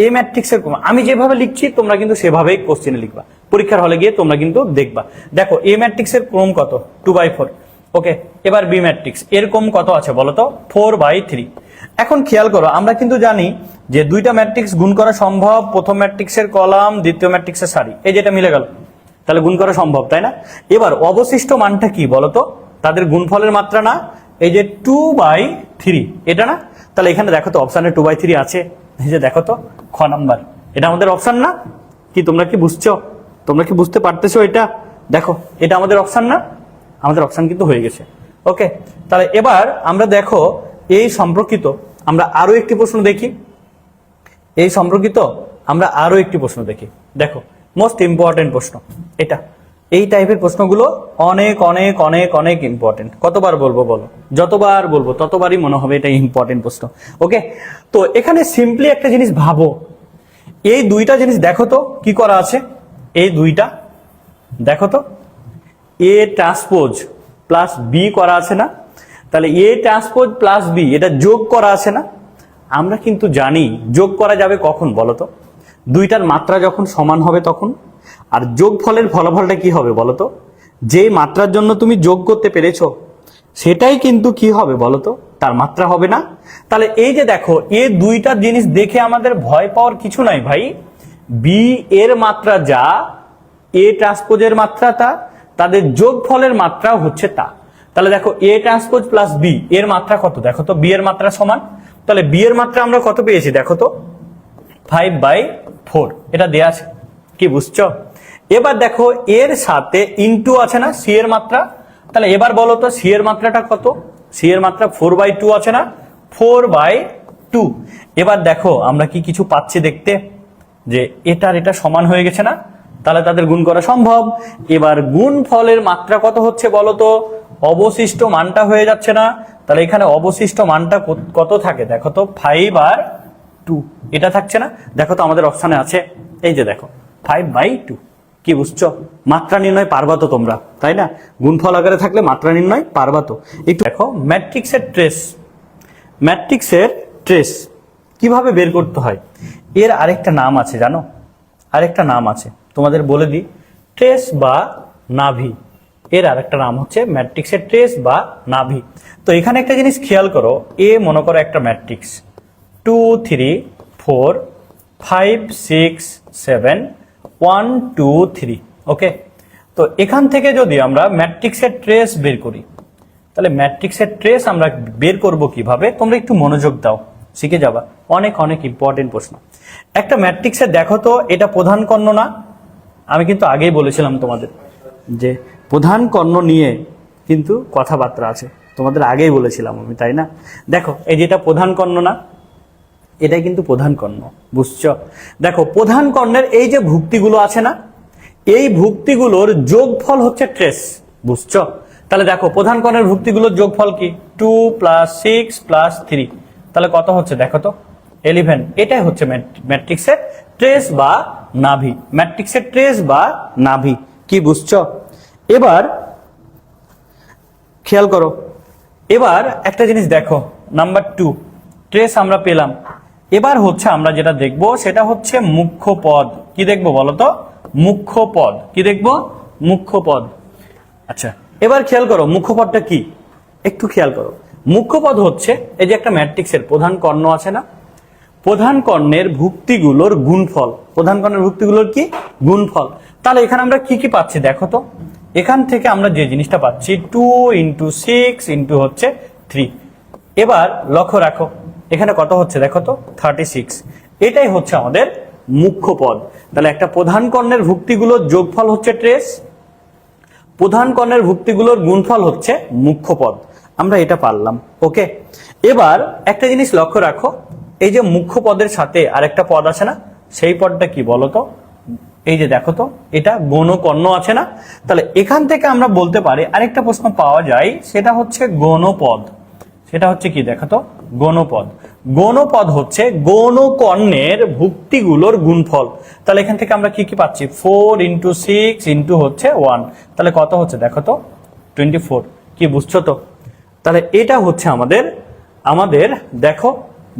এ ম্যাট্রিক্সের ক্রম আমি যেভাবে লিখছি তোমরা কিন্তু সেভাবেই কোশ্চেনে লিখবা, পরীক্ষার হলে গিয়ে তোমরা কিন্তু দেখবা। দেখো এ ম্যাট্রিক্সের ক্রম কত? 2/4। ওকে, এবার বি ম্যাট্রিক্স এর ক্রম কত আছে বলো তো? 4/3। এখন খেয়াল করো, আমরা কিন্তু জানি যে দুইটা ম্যাট্রিক্স গুণ করা সম্ভব, প্রথম ম্যাট্রিক্সের কলাম, দ্বিতীয় ম্যাট্রিক্সের সারি, এই যেটা মিলে গেল, তাহলে গুণ করা সম্ভব, তাই না? এবার অবশিষ্ট মানটা কি বলতো? তাদের গুণফলের মাত্রা না, এই যে 2/3, এটা না? তাহলে এখানে দেখো তো অপশানে 2/3 আছে, এই যে দেখো তো খ নাম্বার, এটা আমাদের অপশান না? কি তোমরা কি বুঝছো? তোমরা কি বুঝতে পারতেছো এটা? দেখো এটা আমাদের অপশান না? আমাদের অপশান কিন্তু হয়ে গেছে। ওকে, তাহলে এবার আমরা দেখো এই সম্পর্কিত আমরা আরো একটি প্রশ্ন দেখি। এই সম্পর্কিত আমরা আরো একটি প্রশ্ন দেখি। দেখো মোস্ট ইম্পর্টেন্ট প্রশ্ন এটা, এই টাইপের প্রশ্নগুলো অনেক অনেক অনেক অনেক ইম্পর্টেন্ট। কতবার বলবো বলো? যতবার বলবো ততবারই মনে হবে এটা ইম্পর্টেন্ট প্রশ্ন। ওকে, তো এখানে সিম্পলি একটা জিনিস ভাবো, এই দুইটা জিনিস দেখো তো কি করা আছে। এই দুইটা দেখো তো, এ ট্রান্সপোজ প্লাস বি করা আছে না? তাহলে এ ট্রান্সপোজ প্লাস বি এটা যোগ করা আছে না? আমরা কিন্তু জানি যোগ করা যাবে কখন বলতো? দুইটার মাত্রা যখন সমান হবে তখন। আর যোগফলের ফলাফলটা কি হবে বলতো? যে মাত্রার জন্য তুমি যোগ করতে পেরেছো সেটাই কিন্তু কি হবে বলতো? তার মাত্রা হবে না? তাহলে এই যে দেখো এই দুইটা জিনিস দেখে আমাদের ভয় পাওয়ার কিছু নাই ভাই। বি এর মাত্রা যা, এ ট্রান্সপোজের মাত্রা তা, তাদের যোগফলের মাত্রা হচ্ছে তা। তাহলে দেখো এ ট্রান্সপোজ প্লাস বি এর মাত্রা কত? দেখো তো বি এর মাত্রা সমান, তাহলে বি এর মাত্রা আমরা কত পেয়েছি দেখো তো? 5/4, এটা দেয়া আছে। কি বুঝছো? এবার দেখো এর সাথে ইনটু আছে না সি এর মাত্রা, তাহলে এবার বলো তো সি এর মাত্রাটা কত? সি এর মাত্রা 4/2 আছে না? 4/2। এবার দেখো আমরা কি কিছু পাচ্ছি দেখতে, যে এটার এটা সমান হয়ে গেছে না? তাহলে তাদের গুণ করা সম্ভব। এবার গুণ ফলের মাত্রা কত হচ্ছে বলো তো? অবশিষ্ট মানটা হয়ে যাচ্ছে না? তাহলে এখানে অবশিষ্ট মানটা কত থাকে দেখো তো? 5/2, এটা থাকছে না? দেখো তো আমাদের অপশানে আছে, এই যে দেখো 5/2। কি বুঝছো? মাত্রা নির্ণয় পারবা তো তোমরা, তাই না? গুণফল আকারে থাকলে মাত্রা নির্ণয় পারবা তো। একটু দেখো ম্যাট্রিক্সের ট্রেস, ম্যাট্রিক্সের ট্রেস কিভাবে বের করতে হয়, এর আরেকটা নাম আছে জানো? আরেকটা নাম আছে, তোমাদের বলে দিই, ট্রেস বা নাভি। এর আরেকটা নাম হচ্ছে ম্যাট্রিক্সের ট্রেস বা নাভি। তো এখানে একটা জিনিস খেয়াল করো, এ মনে করো একটা ম্যাট্রিক্স 2 3 4 5 6 7 1 2 3, ওকে? তো এখান থেকে যদি আমরা ম্যাট্রিক্সের ট্রেস বের করি, তাহলে ম্যাট্রিক্সের ট্রেস আমরা বের করব কিভাবে, তোমরা একটু মনোযোগ দাও, শিখে যাবা। অনেক অনেক ইম্পর্টেন্ট প্রশ্ন। একটা ম্যাট্রিক্সে দেখো তো, এটা প্রধান কর্ণ না? আমি কিন্তু আগেই বলেছিলাম তোমাদের যে প্রধান কর্ণ নিয়ে কিন্তু কথাবার্তা আছে, তোমাদের আগেই বলেছিলাম আমি, তাই না? দেখো এই যেটা প্রধান কর্ণ না, এটাই কিন্তু প্রধান কর্ণ, বুঝছো? দেখো প্রধান কর্ণের এই যে ভুক্তিগুলো আছে না, এই ভুক্তিগুলোর যোগফল হচ্ছে ট্রেস, বুঝছো? তাহলে দেখো প্রধান কর্ণের ভুক্তিগুলোর যোগফল কি? 2 + 6 + 3, তাহলে কত হচ্ছে দেখো তো? 11। এটাই হচ্ছে ম্যাট্রিক্সের ট্রেস বা নাভি, ম্যাট্রিক্সের ট্রেস বা নাভি। কি বুঝছো? এবার খেয়াল করো, এবার একটা জিনিস দেখো, নাম্বার 2 ট্রেস আমরা পেলাম। এবার হচ্ছে আমরা যেটা দেখব সেটা হচ্ছে মুখ্য পদ। কি দেখবো বলো তো? মুখ্য পদ। কি দেখবো? মুখ্য পদ। আচ্ছা, এবার খেয়াল করো মুখ্য পদটা কি, একটু খেয়াল করো। মুখ্য পদ হচ্ছে এই যে একটা ম্যাট্রিক্সের প্রধান কর্ণ আছে না, প্রধান কর্ণের ভুক্তিগুলোর গুণফল। প্রধান কর্ণের ভুক্তিগুলোর কি? গুণফল। তাহলে এখানে আমরা কি কি পাচ্ছি দেখো তো? এখান থেকে আমরা যে জিনিসটা পাচ্ছি 2 × 6 × হচ্ছে 3। এবার লক্ষ্য রাখো এখানে কত হচ্ছে দেখো তো? 36। এটাই হচ্ছে আমাদের মুখ্য পদ। তাহলে একটা প্রধান কর্ণের ভুক্তিগুলোর যোগফল হচ্ছে ট্রেস, প্রধান কর্ণের ভুক্তিগুলোর গুণফল হচ্ছে মুখ্য পদ। আমরা এটা পারলাম, ওকে? এবার একটা জিনিস লক্ষ্য রাখো, এই যে মুখ্য পদের সাথে আরেকটা পদ আছে না, সেই পদটা কি বলতো? এই যে দেখো তো, এটা গৌণকর্ণ আছে না? তাহলে এখান থেকে আমরা বলতে পারি আরেকটা প্রশ্ন পাওয়া যায়, সেটা হচ্ছে গৌণপদ। সেটা হচ্ছে কি দেখো তো? গৌণপদ। গৌণপদ হচ্ছে গৌণকর্ণের ভুক্তিগুলোর গুণফল। তাহলে এখান থেকে আমরা কি কি পাচ্ছি? 4 × 6 × হচ্ছে 1, তাহলে কত হচ্ছে দেখো তো? 24। কি বুঝছো তো? তাহলে এটা হচ্ছে আমাদের আমাদের দেখো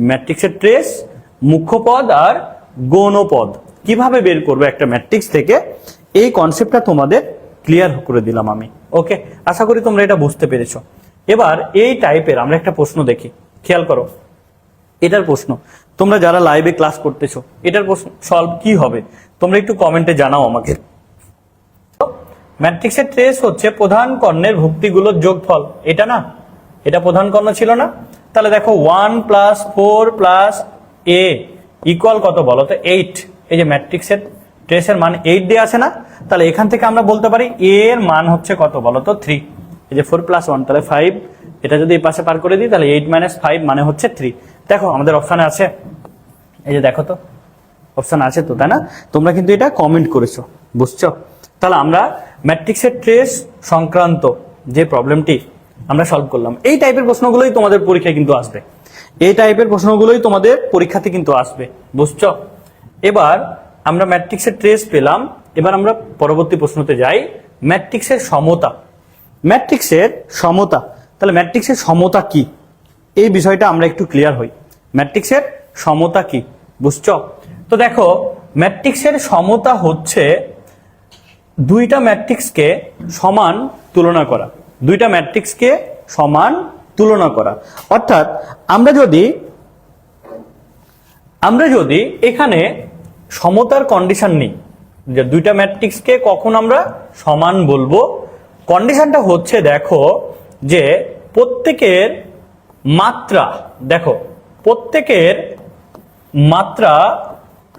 ম্যাট্রিক্সের ট্রেস, মুখ্য পদ আর গৌণপদ কিভাবে বের করবে একটা ম্যাট্রিক্স থেকে, এই কনসেপ্টটা তোমাদের ক্লিয়ার করে দিলাম আমি, ওকে? আশা করি তোমরা এটা বুঝতে পেরেছো। এবার এই টাইপের আমরা একটা প্রশ্ন দেখি, খেয়াল করো এটার প্রশ্ন। তোমরা যারা লাইভে ক্লাস করতেছো, এটার প্রশ্ন সলভ কি হবে তোমরা একটু কমেন্টে জানাও আমাকে। ম্যাট্রিক্সের ট্রেস হচ্ছে প্রধান কর্ণের ভুক্তিগুলোর যোগফল, এটা না? এটা প্রধান কর্ণ ছিল না? তাহলে দেখো 1 + 4 + a ইকুয়াল কত বলো তো? 8। এই যে ম্যাট্রিক্সের ট্রেসের মান 8 দিয়ে আছে না? তাহলে এখান থেকে আমরা বলতে পারি a এর মান হচ্ছে কত বলো তো? 3। এই যে 4 + 1 তাহলে 5, এটা যদি এই পাশে পার করে দিই তাহলে 8 - 5 মানে হচ্ছে 3। দেখো আমাদের অপশানে আছে, এই যে দেখো তো অপশান আছে তো, তাই না? তোমরা কিন্তু এটা কমেন্ট করেছো, বুঝছো? তাহলে আমরা ম্যাট্রিক্সের ট্রেস সংক্রান্ত যে প্রবলেমটি আমরা সলভ করলাম। এই টাইপের প্রশ্নগুলোই তোমাদের পরীক্ষায় কিন্তু আসবে, এই টাইপের প্রশ্নগুলোই তোমাদের পরীক্ষাতে কিন্তু আসবে, বুঝছো? এবার আমরা ম্যাট্রিক্সের ট্রেস পেলাম, এবার আমরা পরবর্তী প্রশ্নতে যাই। ম্যাট্রিক্সের সমতা। ম্যাট্রিক্সের সমতা, তাহলে ম্যাট্রিক্সের সমতা কি, এই বিষয়টা আমরা একটু ক্লিয়ার হই। ম্যাট্রিক্সের সমতা কি, বুঝছো? তো দেখো ম্যাট্রিক্সের সমতা হচ্ছে দুইটা ম্যাট্রিক্সকে সমান তুলনা করা, দুইটা ম্যাট্রিক্সকে সমান তুলনা করা। অর্থাৎ আমরা যদি এখানে সমতার কন্ডিশন নিই, যে দুইটা ম্যাট্রিক্সকে কখন আমরা সমান বলবো, কন্ডিশনটা হচ্ছে দেখো যে প্রত্যেকের মাত্রা, দেখো প্রত্যেকের মাত্রা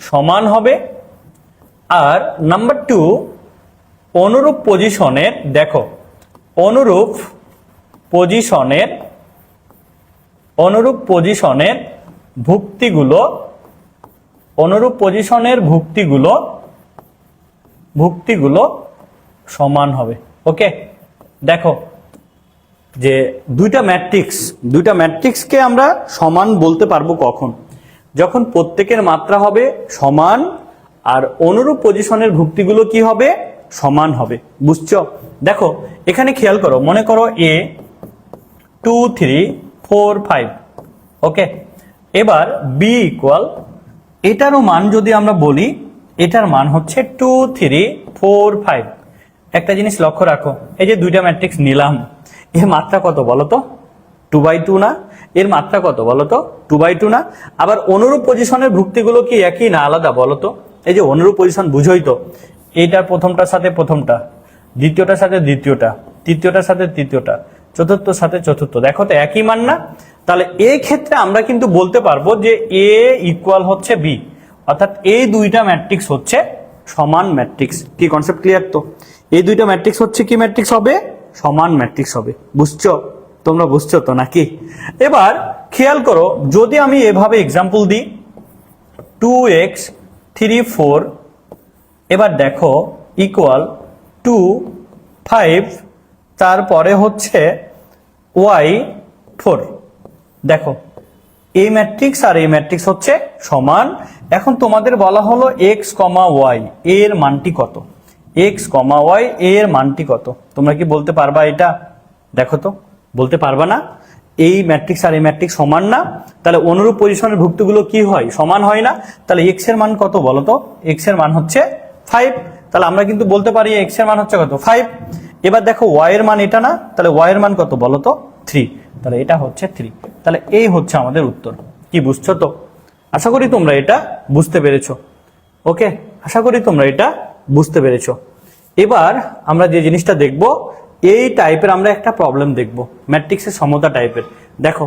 সমান হবে, আর নাম্বার 2 অনুরূপ পজিশনের, দেখো অনুরূপ পজিশনের ভুক্তিগুলো সমান হবে, ওকে? দেখো যে দুইটা ম্যাট্রিক্সকে আমরা সমান বলতে পারবো কখন? যখন প্রত্যেকের মাত্রা হবে সমান আর অনুরূপ পজিশনের ভুক্তিগুলো কি হবে, সমান হবে। বুঝছো? দেখো এখানে খেয়াল করো, মনে করো এ 2 3 4 5, ওকে। এবার বি ইকুয়াল, এটারও মান যদি আমরা বলি, এটার মান হচ্ছে 2 3 4 5। একটা জিনিস লক্ষ্য রাখো, এই যে দুইটা ম্যাট্রিক্স নিলাম, এর মাত্রা কত বলো তো? 2/2 না? এর মাত্রা কত বলো তো? 2/2 না? আবার অনুরূপ পজিশনের ভুক্তিগুলো কি একই না আলাদা বলো তো? এই যে অনুরূপ পজিশন বুঝোই তো, এইটার প্রথমটার সাথে প্রথমটা, দ্বিতীয়টার সাথে দ্বিতীয়টা, তৃতীয়টার সাথে তৃতীয়টা, চতুর্থর সাথে চতুর্থ, দেখো তো একই মান না? তাহলে এই ক্ষেত্রে আমরা কিন্তু বলতে পারবো যে এ ইকুয়াল হচ্ছে বি, অর্থাৎ এই দুইটা ম্যাট্রিক্স হচ্ছে সমান ম্যাট্রিক্স। কি কনসেপ্ট ক্লিয়ার তো? এই দুইটা ম্যাট্রিক্স হচ্ছে কি ম্যাট্রিক্স হবে? সমান ম্যাট্রিক্স হবে। বুঝছো? তোমরা বুঝছো তো নাকি? এবার খেয়াল করো, যদি আমি এভাবে এক্সাম্পল দিই 2x 3 4, এবার দেখো ইকুয়াল 2 5, তারপরে হচ্ছে y 4। দেখো এই ম্যাট্রিক্স আর এই ম্যাট্রিক্স হচ্ছে সমান। এখন তোমাদের বলা হলো x, y এর মানটি কত? x, y এর মানটি কত? তোমরা কি বলতে পারবা এটা? দেখো তো, বলতে পারবা না? এই ম্যাট্রিক্স আর এই ম্যাট্রিক্স সমান না? তাহলে অনুরূপ পজিশনের ভুক্তিগুলো কি হয়, সমান হয় না? তাহলে x এর মান কত বলো তো? x এর মান হচ্ছে 5। তাহলে আমরা কিন্তু বলতে পারি x এর মান হচ্ছে কত? 5। এবার দেখো y এর মান এটা না? তাহলে y এর মান কত বলো তো? 3। তাহলে এটা হচ্ছে 3। তাহলে এই হচ্ছে আমাদের উত্তর। কি বুঝছো তো? আশা করি তোমরা এটা বুঝতে পেরেছো। ওকে, আশা করি তোমরা এটা বুঝতে পেরেছো। এবার আমরা যে জিনিসটা দেখব, এই টাইপের আমরা একটা প্রবলেম দেখব, ম্যাট্রিক্সের সমতা টাইপের। দেখো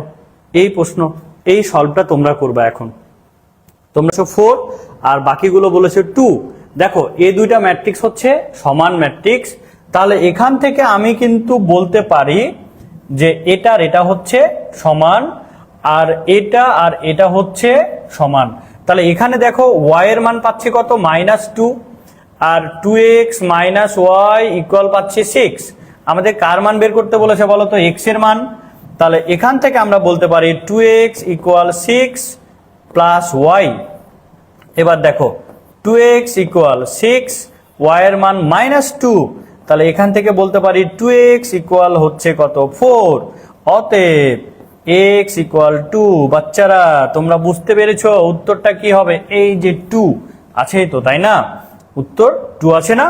এই প্রশ্ন, এই সলভটা তোমরা করবা এখন। তোমরা 4 আর বাকিগুলো বলেছে 2। দেখো এই দুইটা ম্যাট্রিক্স হচ্ছে সমান ম্যাট্রিক্স। তাহলে এখান থেকে আমি কিন্তু বলতে পারি যে এটা হচ্ছে সমান, আর এটা হচ্ছে সমান। তাহলে এখানে দেখো y এর মান পাচ্ছি কত? -2, আর 2x y ইকুয়াল পাচ্ছি 6। আমাদের কার মান বের করতে বলেছে বলো তো? x এর মান। তাহলে এখান থেকে আমরা বলতে পারি 2x ইকুয়াল 6 প্লাস y। এবার দেখো 2x ইকুয়াল 6, y এর মান -2। তাহলে এখান থেকে বলতে পারি 2x ইকুয়াল হচ্ছে কত? 4। অতএব x ইকুয়াল 2। বাচ্চারা তোমরা বুঝতে পেরেছো উত্তরটা কি হবে? এই যে 2 আছেই তো, তাই না? উত্তর 2 আছে না?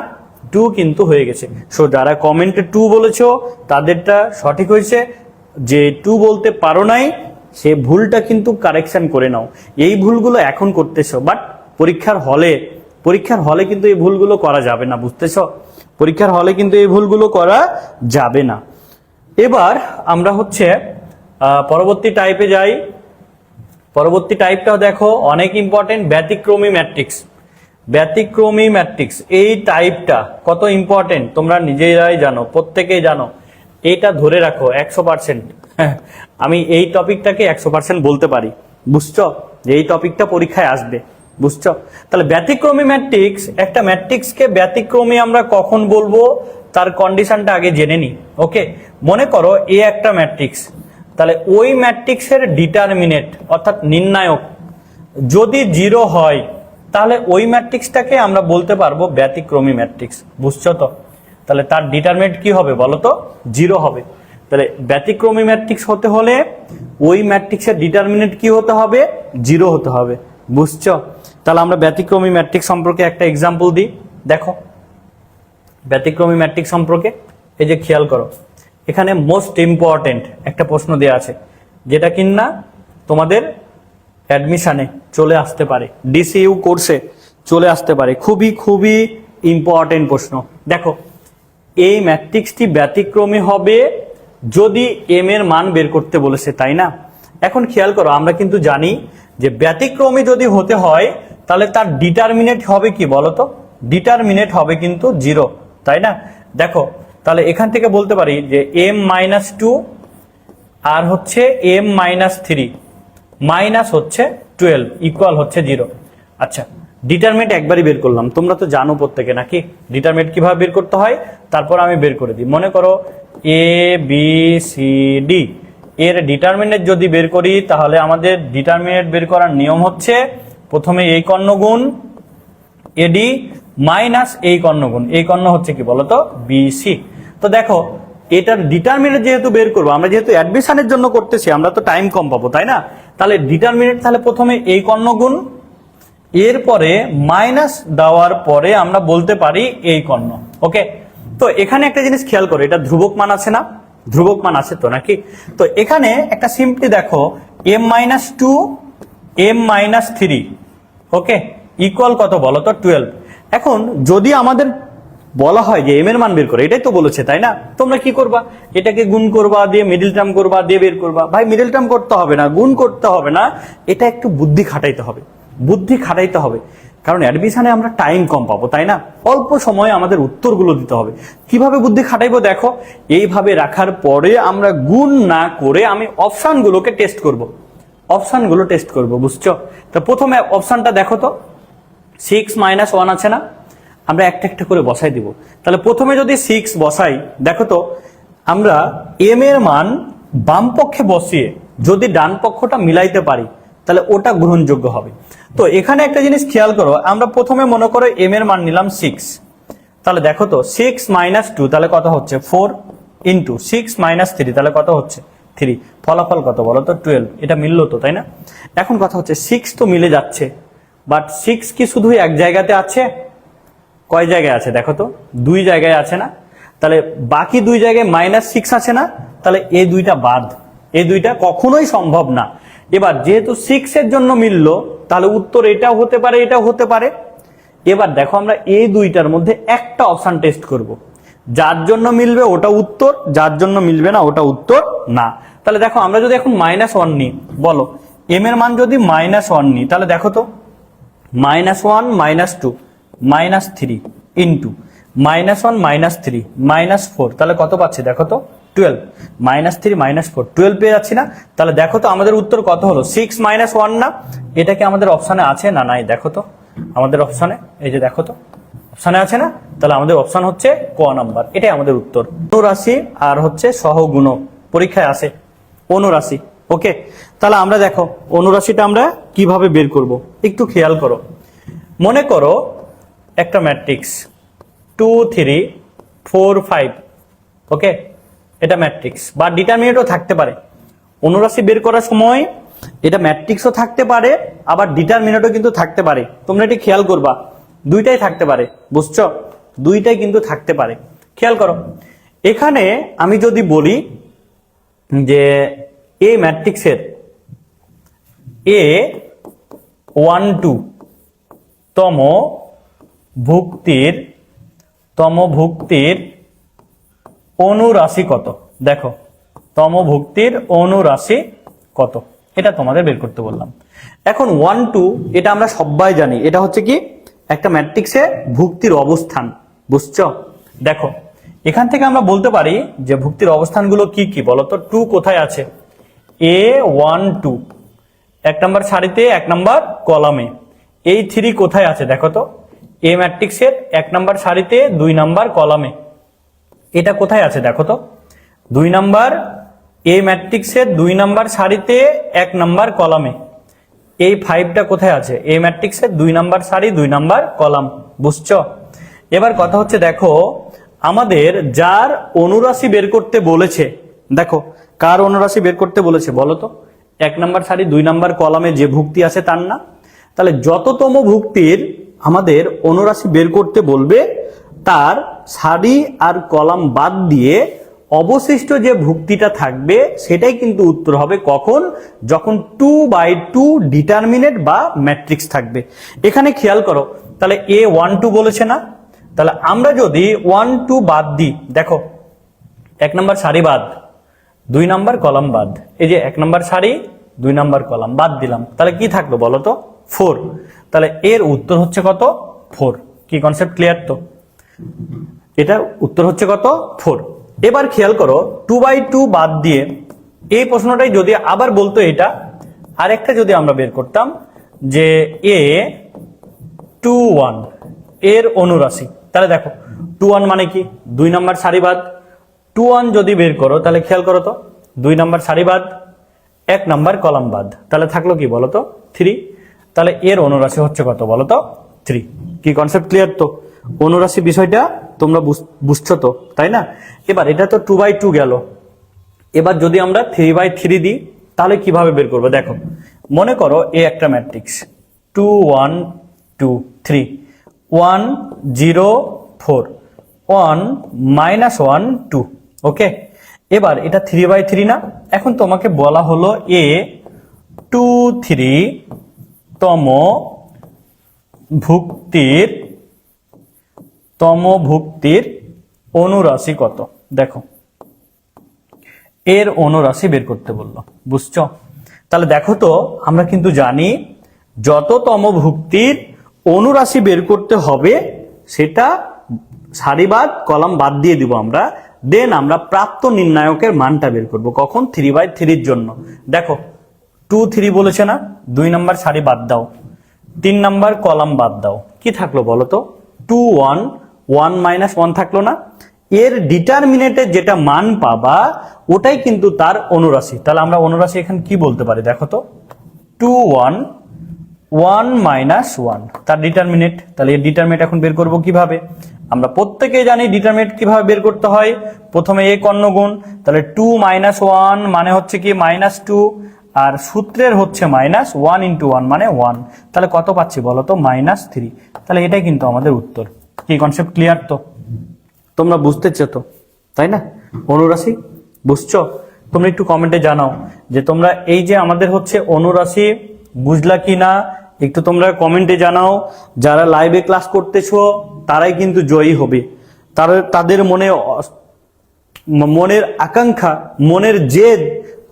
2 কিন্তু হয়ে গেছে। সো যারা কমেন্টে 2 বলেছো তাদেরটা সঠিক হয়েছে। যে 2 বলতে পারো নাই, সে ভুলটা কিন্তু কারেকশন করে নাও। এই ভুলগুলো এখন করতেছো, বাট পরীক্ষার হলে কিন্তু এই ভুলগুলো করা যাবে না। বুঝতেছো? পরীক্ষার হলে কিন্তু এই ভুলগুলো করা যাবে না। এবার আমরা হচ্ছে পরবর্তী টাইপে যাই। পরবর্তী টাইপটাও দেখো অনেক ইম্পর্টেন্ট, ব্যতিক্রমী ম্যাট্রিক্স। ব্যতিক্রমী ম্যাট্রিক্স এই টাইপটা কত ইম্পর্টেন্ট তোমরা নিজেরাই জানো, প্রত্যেকেই জানো। এইটা ধরে রাখো 100%। আমি এই টপিকটাকে 100% বলতে পারি। বুঝছো যে এই টপিকটা পরীক্ষায় আসবে? বুঝছো? তাহলে ব্যতিক্রমী ম্যাট্রিক্স, একটা ম্যাট্রিক্সকে ব্যতিক্রমী আমরা কখন বলবো তার কন্ডিশনটা আগে জেনে নি। ওকে, মনে করো এ একটা ম্যাট্রিক্স, তাহলে ওই ম্যাট্রিক্সের ডিটারমিনেট অর্থাৎ নির্ণায়ক যদি 0 হয়, তাহলে ওই ম্যাট্রিক্সটাকে আমরা বলতে পারবো ব্যতিক্রমী ম্যাট্রিক্স। বুঝছো তো? তাহলে তার ডিটারমিনেট কি হবে বলো তো? 0 হবে। তাহলে ব্যতিক্রমী ম্যাট্রিক্স হতে হলে ওই ম্যাট্রিক্সের ডিটারমিনেট কি হতে হবে? 0 হতে হবে। বুঝছো? তাহলে আমরা ব্যতিক্রমী ম্যাট্রিক্স সম্পর্কে একটা এক্সাম্পল দিই। দেখো ব্যতিক্রমী ম্যাট্রিক্স সম্পর্কে এই যে খেয়াল করো, এখানে মোস্ট ইম্পর্টেন্ট একটা প্রশ্ন দেওয়া আছে, যেটা কিনা তোমাদের অ্যাডমিশনে চলে আসতে পারে, ডিসিইউ কোর্সে চলে আসতে পারে। খুবই ইম্পর্টেন্ট প্রশ্ন। দেখো এই ম্যাট্রিক্সটি ব্যতিক্রমী হবে যদি এম এর মান বের করতে বলেছে, তাই না? এখন খেয়াল করো, আমরা কিন্তু জানি যে ব্যতিক্রমী যদি হতে হয় তাহলে তার ডিটারমিনেট হবে কি বলতো? ডিটারমিনেট হবে কিন্তু 0, তাই না? দেখো তাহলে এখান থেকে বলতে পারি যে m-2 আর হচ্ছে m-3 মাইনাস হচ্ছে 12 ইকুয়াল হচ্ছে 0। আচ্ছা, ডিটারমিনেট একবারই বের করলাম, তোমরা তো জানো প্রত্যেকে নাকি ডিটারমিনেট কিভাবে বের করতে হয়। তারপর আমি বের করে দিই। মনে করো ABCD এর ডিটারমিনেট যদি বের করি, তাহলে আমাদের ডিটারমিনেট বের করার নিয়ম হচ্ছে প্রথমে এই কর্ণ গুণ এডি মাইনাস এই কর্ণগুণ, এই কর্ণ হচ্ছে কি বলতো বিসি। তো দেখো এটার ডিটারমিনেন্ট যেহেতু বের করবো, আমরা যেহেতু অ্যাডমিশনের জন্য করতেছি, আমরা তো টাইম কম পাবো তাই না, তাহলে ডিটারমিনেন্ট তাহলে প্রথমে এই কর্ণগুণ, এরপরে মাইনাস দেওয়ার পরে আমরা বলতে পারি এই কর্ণ। ওকে, তো এখানে একটা জিনিস খেয়াল করো, এটা ধ্রুবক মান আছে না, ধ্রুবক মান আছে তো নাকি? তো এখানে একটা সিম্পলি দেখো m minus two m minus three, okay, equal কত বলো তো 12। এখন যদি আমাদের বলা হয় যে m এর মান বের করে, এটাই তো বলেছে তাই না, তোমরা কি করবা, এটাকে গুণ করবা, দিয়ে মিডল টার্ম করবা, দিয়ে বের করবা। ভাই মিডল টার্ম করতে হবে না, গুণ করতে হবে না, এটা একটু বুদ্ধি খাটাইতে হবে, বুদ্ধি খাটাইতে হবে, কারণ অ্যাডমিশনে আমরা টাইম কম পাবো তাই না, অল্প সময়ে আমাদের উত্তরগুলো দিতে হবে। কিভাবে বুদ্ধি খাটাইবো দেখো, এইভাবে রাখার পরে আমরা গুণ না করে আমি অপশনগুলোকে টেস্ট করব, অপশনগুলো টেস্ট করব, বুঝছো? তো প্রথমে অপশনটা দেখো তো, 6 মাইনাস 1 আছে না, আমরা একটা একটা করে বসাই দিব। তাহলে প্রথমে যদি 6 বসাই, দেখো তো আমরা m এর মান বাম পক্ষে বসিয়ে যদি ডান পক্ষটা মিলাইতে পারি তাহলে ওটা গ্রহণযোগ্য হবে। তো এখানে একটা জিনিস খেয়াল করো, আমরা প্রথমে মনে করো m এর মান নিলাম 6, তাহলে দেখো তো 6 মাইনাস 2 তাহলে কত হচ্ছে 4 ইন্টু 6 মাইনাস 3 তাহলে কত হচ্ছে 3, ফলাফল কত বলো তো 12। এটা মিললো তো তাই না? এখন কথা হচ্ছে 6 তো মিলে যাচ্ছে, বাট 6 কি শুধু এক জায়গাতে আছে? কয় জায়গায় আছে দেখো তো, 2 জায়গায় আছে না, তাহলে বাকি 2 জায়গায় মাইনাস 6 আছে না, তাহলে এই দুইটা বাদ, এই দুইটা কখনোই সম্ভব না। এবার যেহেতু 6 এর জন্য মিললো, তাহলে উত্তর এটাও হতে পারে, এটাও হতে পারে। এবার দেখো আমরা এই দুইটার মধ্যে একটা অপশন টেস্ট করব, যার জন্য মিলবে ওটা উত্তর, যার জন্য মিলবে না ওটা উত্তর না। তাহলে দেখো আমরা যদি এখন -1 নিই, বলো m এর মান যদি -1 নিই, তাহলে দেখো তো -1 -2 -3 ইন্টু -1 -3 -4 তাহলে কত পাচ্ছি দেখো তো 12, -3 -4 12 পেয়ে যাচ্ছি না? তাহলে দেখো তো আমাদের উত্তর কত হলো, 6 -1 না? এটা কি আমাদের অপশনে আছে না নাই দেখো তো, আমাদের অপশনে এই যে দেখো তো অপশনে আছে না, তাহলে আমাদের অপশন হচ্ছে ক নাম্বার, এটাই আমাদের উত্তর। অনুরাশি আর হচ্ছে সহগুণক পরীক্ষায় আসে অনুরাশি। ওকে, তাহলে আমরা দেখো অনুরাশিটা আমরা কিভাবে বের করব একটু খেয়াল করো। মনে করো একটা ম্যাট্রিক্স 2 3 4 5, ওকে, এটা ম্যাট্রিক্স বা ডিটারমিনেন্টও থাকতে পারে। অনুরাশি বের করার সময় এটা ম্যাট্রিক্সও থাকতে পারে, আবার ডিটারমিনেন্টও কিন্তু থাকতে পারে। তোমরা এটি খেয়াল করবা, দুইটাই থাকতে পারে, বুঝছো? দুইটাই কিন্তু থাকতে পারে, খেয়াল করো। এখানে আমি যদি বলি যে এই ম্যাট্রিক্সের A12 তম ভুক্তির অনুরাশি কত, দেখো তম ভুক্তির অনুরাশি কত, এটা তোমাদের বের করতে বললাম। এখন 1 2 এটা আমরা সবাই জানি, এটা হচ্ছে কি একটা ম্যাট্রিক্সে ভুক্তির অবস্থান, বুঝছো? দেখো এখান থেকে আমরা বলতে পারি যে ভুক্তির অবস্থানগুলো কি কি বলতো। 2 কোথায় আছে, A12 1 নম্বর সারিতে 1 নম্বর কলামে। এই 3 কোথায় আছে দেখো তো, এ ম্যাট্রিক্সের 1 নম্বর সারিতে 2 নম্বর কলামে। এটা কোথায় আছে দেখো তো, 2 নম্বর এ ম্যাট্রিক্সের 2 নম্বর সারিতে 1 নম্বর কলামে। এই 5টা কোথায় আছে, এ ম্যাট্রিক্সের 2 নম্বর সারি 2 নম্বর কলাম, বুঝছো? এবার কথা হচ্ছে দেখো আমাদের যার অনুরাশি বের করতে বলেছে, দেখো কার অনুরাশি বের করতে বলেছে বলো তো, 1 নম্বর সারি 2 নম্বর কলামে যে ভুক্তি আছে তার না? তাহলে যততম ভুক্তির আমাদের অনুরাশি বের করতে বলবে, তার সারি আর কলাম বাদ দিয়ে অবশিষ্ট যে ভুক্তিটা থাকবে সেটাই কিন্তু উত্তর হবে। কখন? যখন 2/2 ডিটারমিনেন্ট বা ম্যাট্রিক্স থাকবে। এখানে খেয়াল করো, তাহলে A12 বলেছে না, তাহলে আমরা যদি 1 2 বাদ দিই, দেখো 1 নম্বর সারি বাদ, 2 নম্বর কলাম বাদ, এই যে 1 নম্বর সারি 2 নম্বর কলাম বাদ দিলাম, তাহলে কি থাকলো বলো তো 4। তাহলে এর উত্তর হচ্ছে কত 4। কি কনসেপ্ট ক্লিয়ার তো? এটা উত্তর হচ্ছে কত 4। এবার খেয়াল করো 2/2 বাদ দিয়ে এই প্রশ্নটাই যদি আবার বলতো, এটা আরেকটা যদি আমরা বের করতাম যে A21 এর অনুরাশি, তাহলে দেখো 21 মানে কি 2 নম্বর সারি বাদ, 21 যদি বের করো তাহলে খেয়াল করো তো 2 নম্বর সারি বাদ 1 নম্বর কলাম বাদ, তাহলে থাকলো কি বলতো 3। তাহলে এর অনুরাশি হচ্ছে কত বলতো 3। কি কনসেপ্ট ক্লিয়ার তো? অনুরাশি বিষয়টা তোমরা বুঝছো তো, তাই না? এবার এটা তো 2/2 গেল। এবার যদি আমরা 3/3 দিই তাহলে কিভাবে বের করবো? দেখো, মনে করো এ একটা ম্যাট্রিক্স 2 1 2 3 1 0 4 1 -1 2, ওকে। এবার এটা 3/3 না? এখন তোমাকে বলা হলো এ 2 3 তম ভুক্তির অনুরাশি কত? দেখো, এর অনুরাশি বের করতে বললো, বুঝছো? তাহলে দেখো তো, আমরা কিন্তু জানি যত তম ভুক্তির অনুরাশি বের করতে হবে সেটা সারি বাদ কলাম বাদ দিয়ে দিব আমরা, দেন আমরা প্রাপ্ত নির্ণায়কের মানটা বের করব। কখন? 3/3 জন্য। দেখো 2 3 বলেছে না, 2 নাম্বার সারি বাদ দাও, 3 নাম্বার কলাম বাদ দাও, কি থাকলো বলো তো? 2 1 1 -1 থাকলো না? এর ডিটারমিনেটে যেটা মান পাবা ওটাই কিন্তু তার অনুরাশি। তাহলে আমরা অনুরাশি এখানে কি বলতে পারি? দেখো তো, 2 1 1 -1 তার ডিটারমিনেট। তাহলে এর ডিটারমিনেট এখন বের করব কিভাবে? আমরা প্রত্যেকেই জানি ডিটারমিনেট কিভাবে বের করতে হয়। প্রথমে এ কর্ণগুণ, তাহলে 2 -1 মানে হচ্ছে কি -2, আর সূত্রের হচ্ছে -1 × 1 মানে 1। তাহলে কত পাচ্ছি বলো তো? -3। তাহলে এটাই কিন্তু আমাদের উত্তর। কি কনসেপ্ট ক্লিয়ার তো? তোমরা বুঝতেছো তো, তাই না? অনুরাশি বুঝছো? তোমরা একটু কমেন্টে জানাও যে তোমরা এই যে আমাদের হচ্ছে অনুরাশি বুঝলা কি না, একটু তোমরা কমেন্টে জানাও। যারা লাইভে ক্লাস করতেছো তারাই কিন্তু জয়ী হবে। তাদের মনের আকাঙ্ক্ষা, মনের জেদ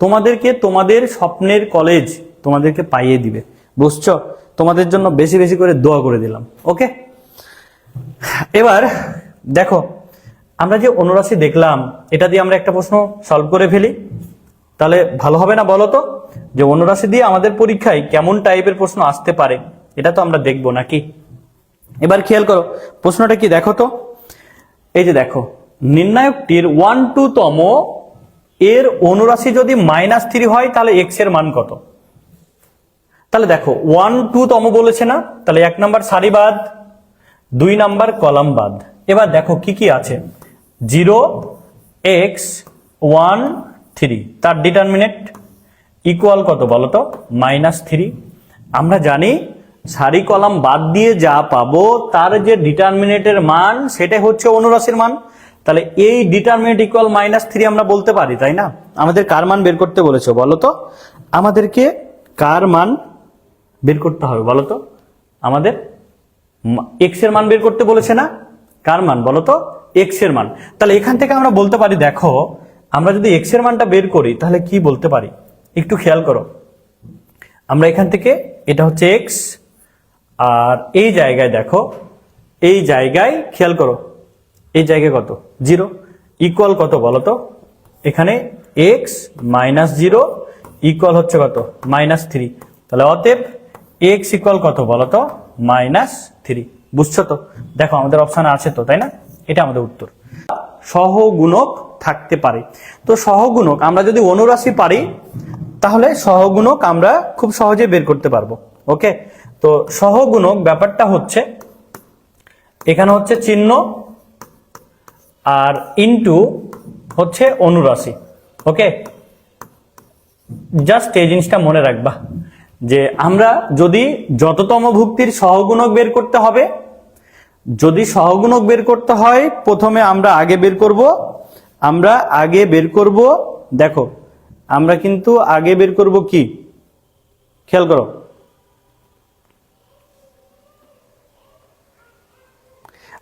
তোমাদেরকে তোমাদের স্বপ্নের কলেজ তোমাদেরকে পাইয়ে দিবে, বুঝছো? তোমাদের জন্য বেশি বেশি করে দোয়া করে দিলাম, ওকে। এবার দেখো, আমরা যে অনুরাশি দেখলাম এটা দিয়ে আমরা একটা প্রশ্ন সলভ করে ফেলি, তাহলে ভালো হবে না বলো তো? যে অনুরাশি দিয়ে আমাদের পরীক্ষায় কেমন টাইপের প্রশ্ন আসতে পারে এটা তো আমরা দেখবো নাকি। এবার খেয়াল করো প্রশ্নটা কি, দেখো তো। এই যে দেখো, নির্ণায়কটির 1 2 তম এর অনুরাশি যদি -3 হয় তাহলে x এর মান কত? তাহলে দেখো 1 2 তম বলেছে না, তাহলে 1 নাম্বার সারি বাদ, 2 নাম্বার কলাম বাদ। এবার দেখো কি কি আছে, 0 x 1 3 তার ডিটারমিনেট ইকুয়াল কত বলতো? -3। আমরা জানি সারি কলাম বাদ দিয়ে যা পাবো তার যে ডিটারমিনেটের মান সেটাই হচ্ছে অনুরাশির মান। তাহলে এই ডিটারমিনেট ইকুয়াল -3 আমরা বলতে পারি, তাই না? আমাদের কার মান বের করতে বলেছো বলো তো? আমাদেরকে কার মান বের করতে হবে বলো তো? আমাদের x এর মান বের করতে বলেছে না? কার মান বলো তো? x এর মান। তাহলে এখান থেকে আমরা বলতে পারি, দেখো আমরা যদি x এর মানটা বের করি তাহলে কি বলতে পারি একটু খেয়াল করো। আমরা এখান থেকে, এটা হচ্ছে x, আর এই জায়গায় দেখো, এই জায়গায় খেয়াল করো, এই জায়গায় কত? 0 ইকুয়াল কত বলো তো? এখানে x -0 ইকুয়াল হচ্ছে কত? -3। তাহলে অতএব x ইকুয়াল কত বলো তো? -3। বুঝছো তো? দেখো আমাদের অপশানে আছে তো, তাই না? এটা আমাদের উত্তর। সহগুণক থাকতে পারে। তো সহগুণক আমরা যদি অনুরাশি পারি তাহলে সহগুণক আমরা খুব সহজে বের করতে পারবো, ওকে। তো সহগুণক ব্যাপারটা হচ্ছে, এখানে হচ্ছে চিহ্ন আর ইনটু হচ্ছে অনুরাশি, ওকে। জাস্ট এই জিনিসটা মনে রাখবা যে আমরা যদি যততম ভুক্তির সহগুণক বের করতে হবে, যদি সহগুণক বের করতে হয় প্রথমে আমরা আগে বের করব, দেখো আমরা কিন্তু আগে বের করব কি, খেয়াল করো,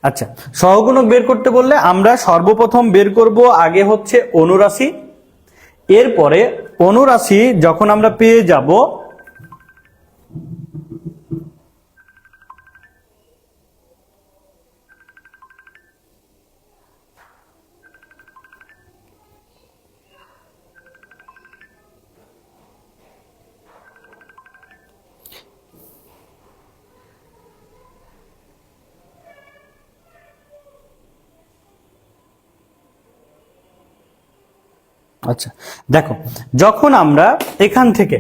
আচ্ছা সহগুণক বের করতে বললে আমরা সর্বপ্রথম বের করব আগে হচ্ছে অনুরাশি। এরপরে অনুরাশি যখন আমরা পেয়ে যাব, আচ্ছা দেখো যখন আমরা এখান থেকে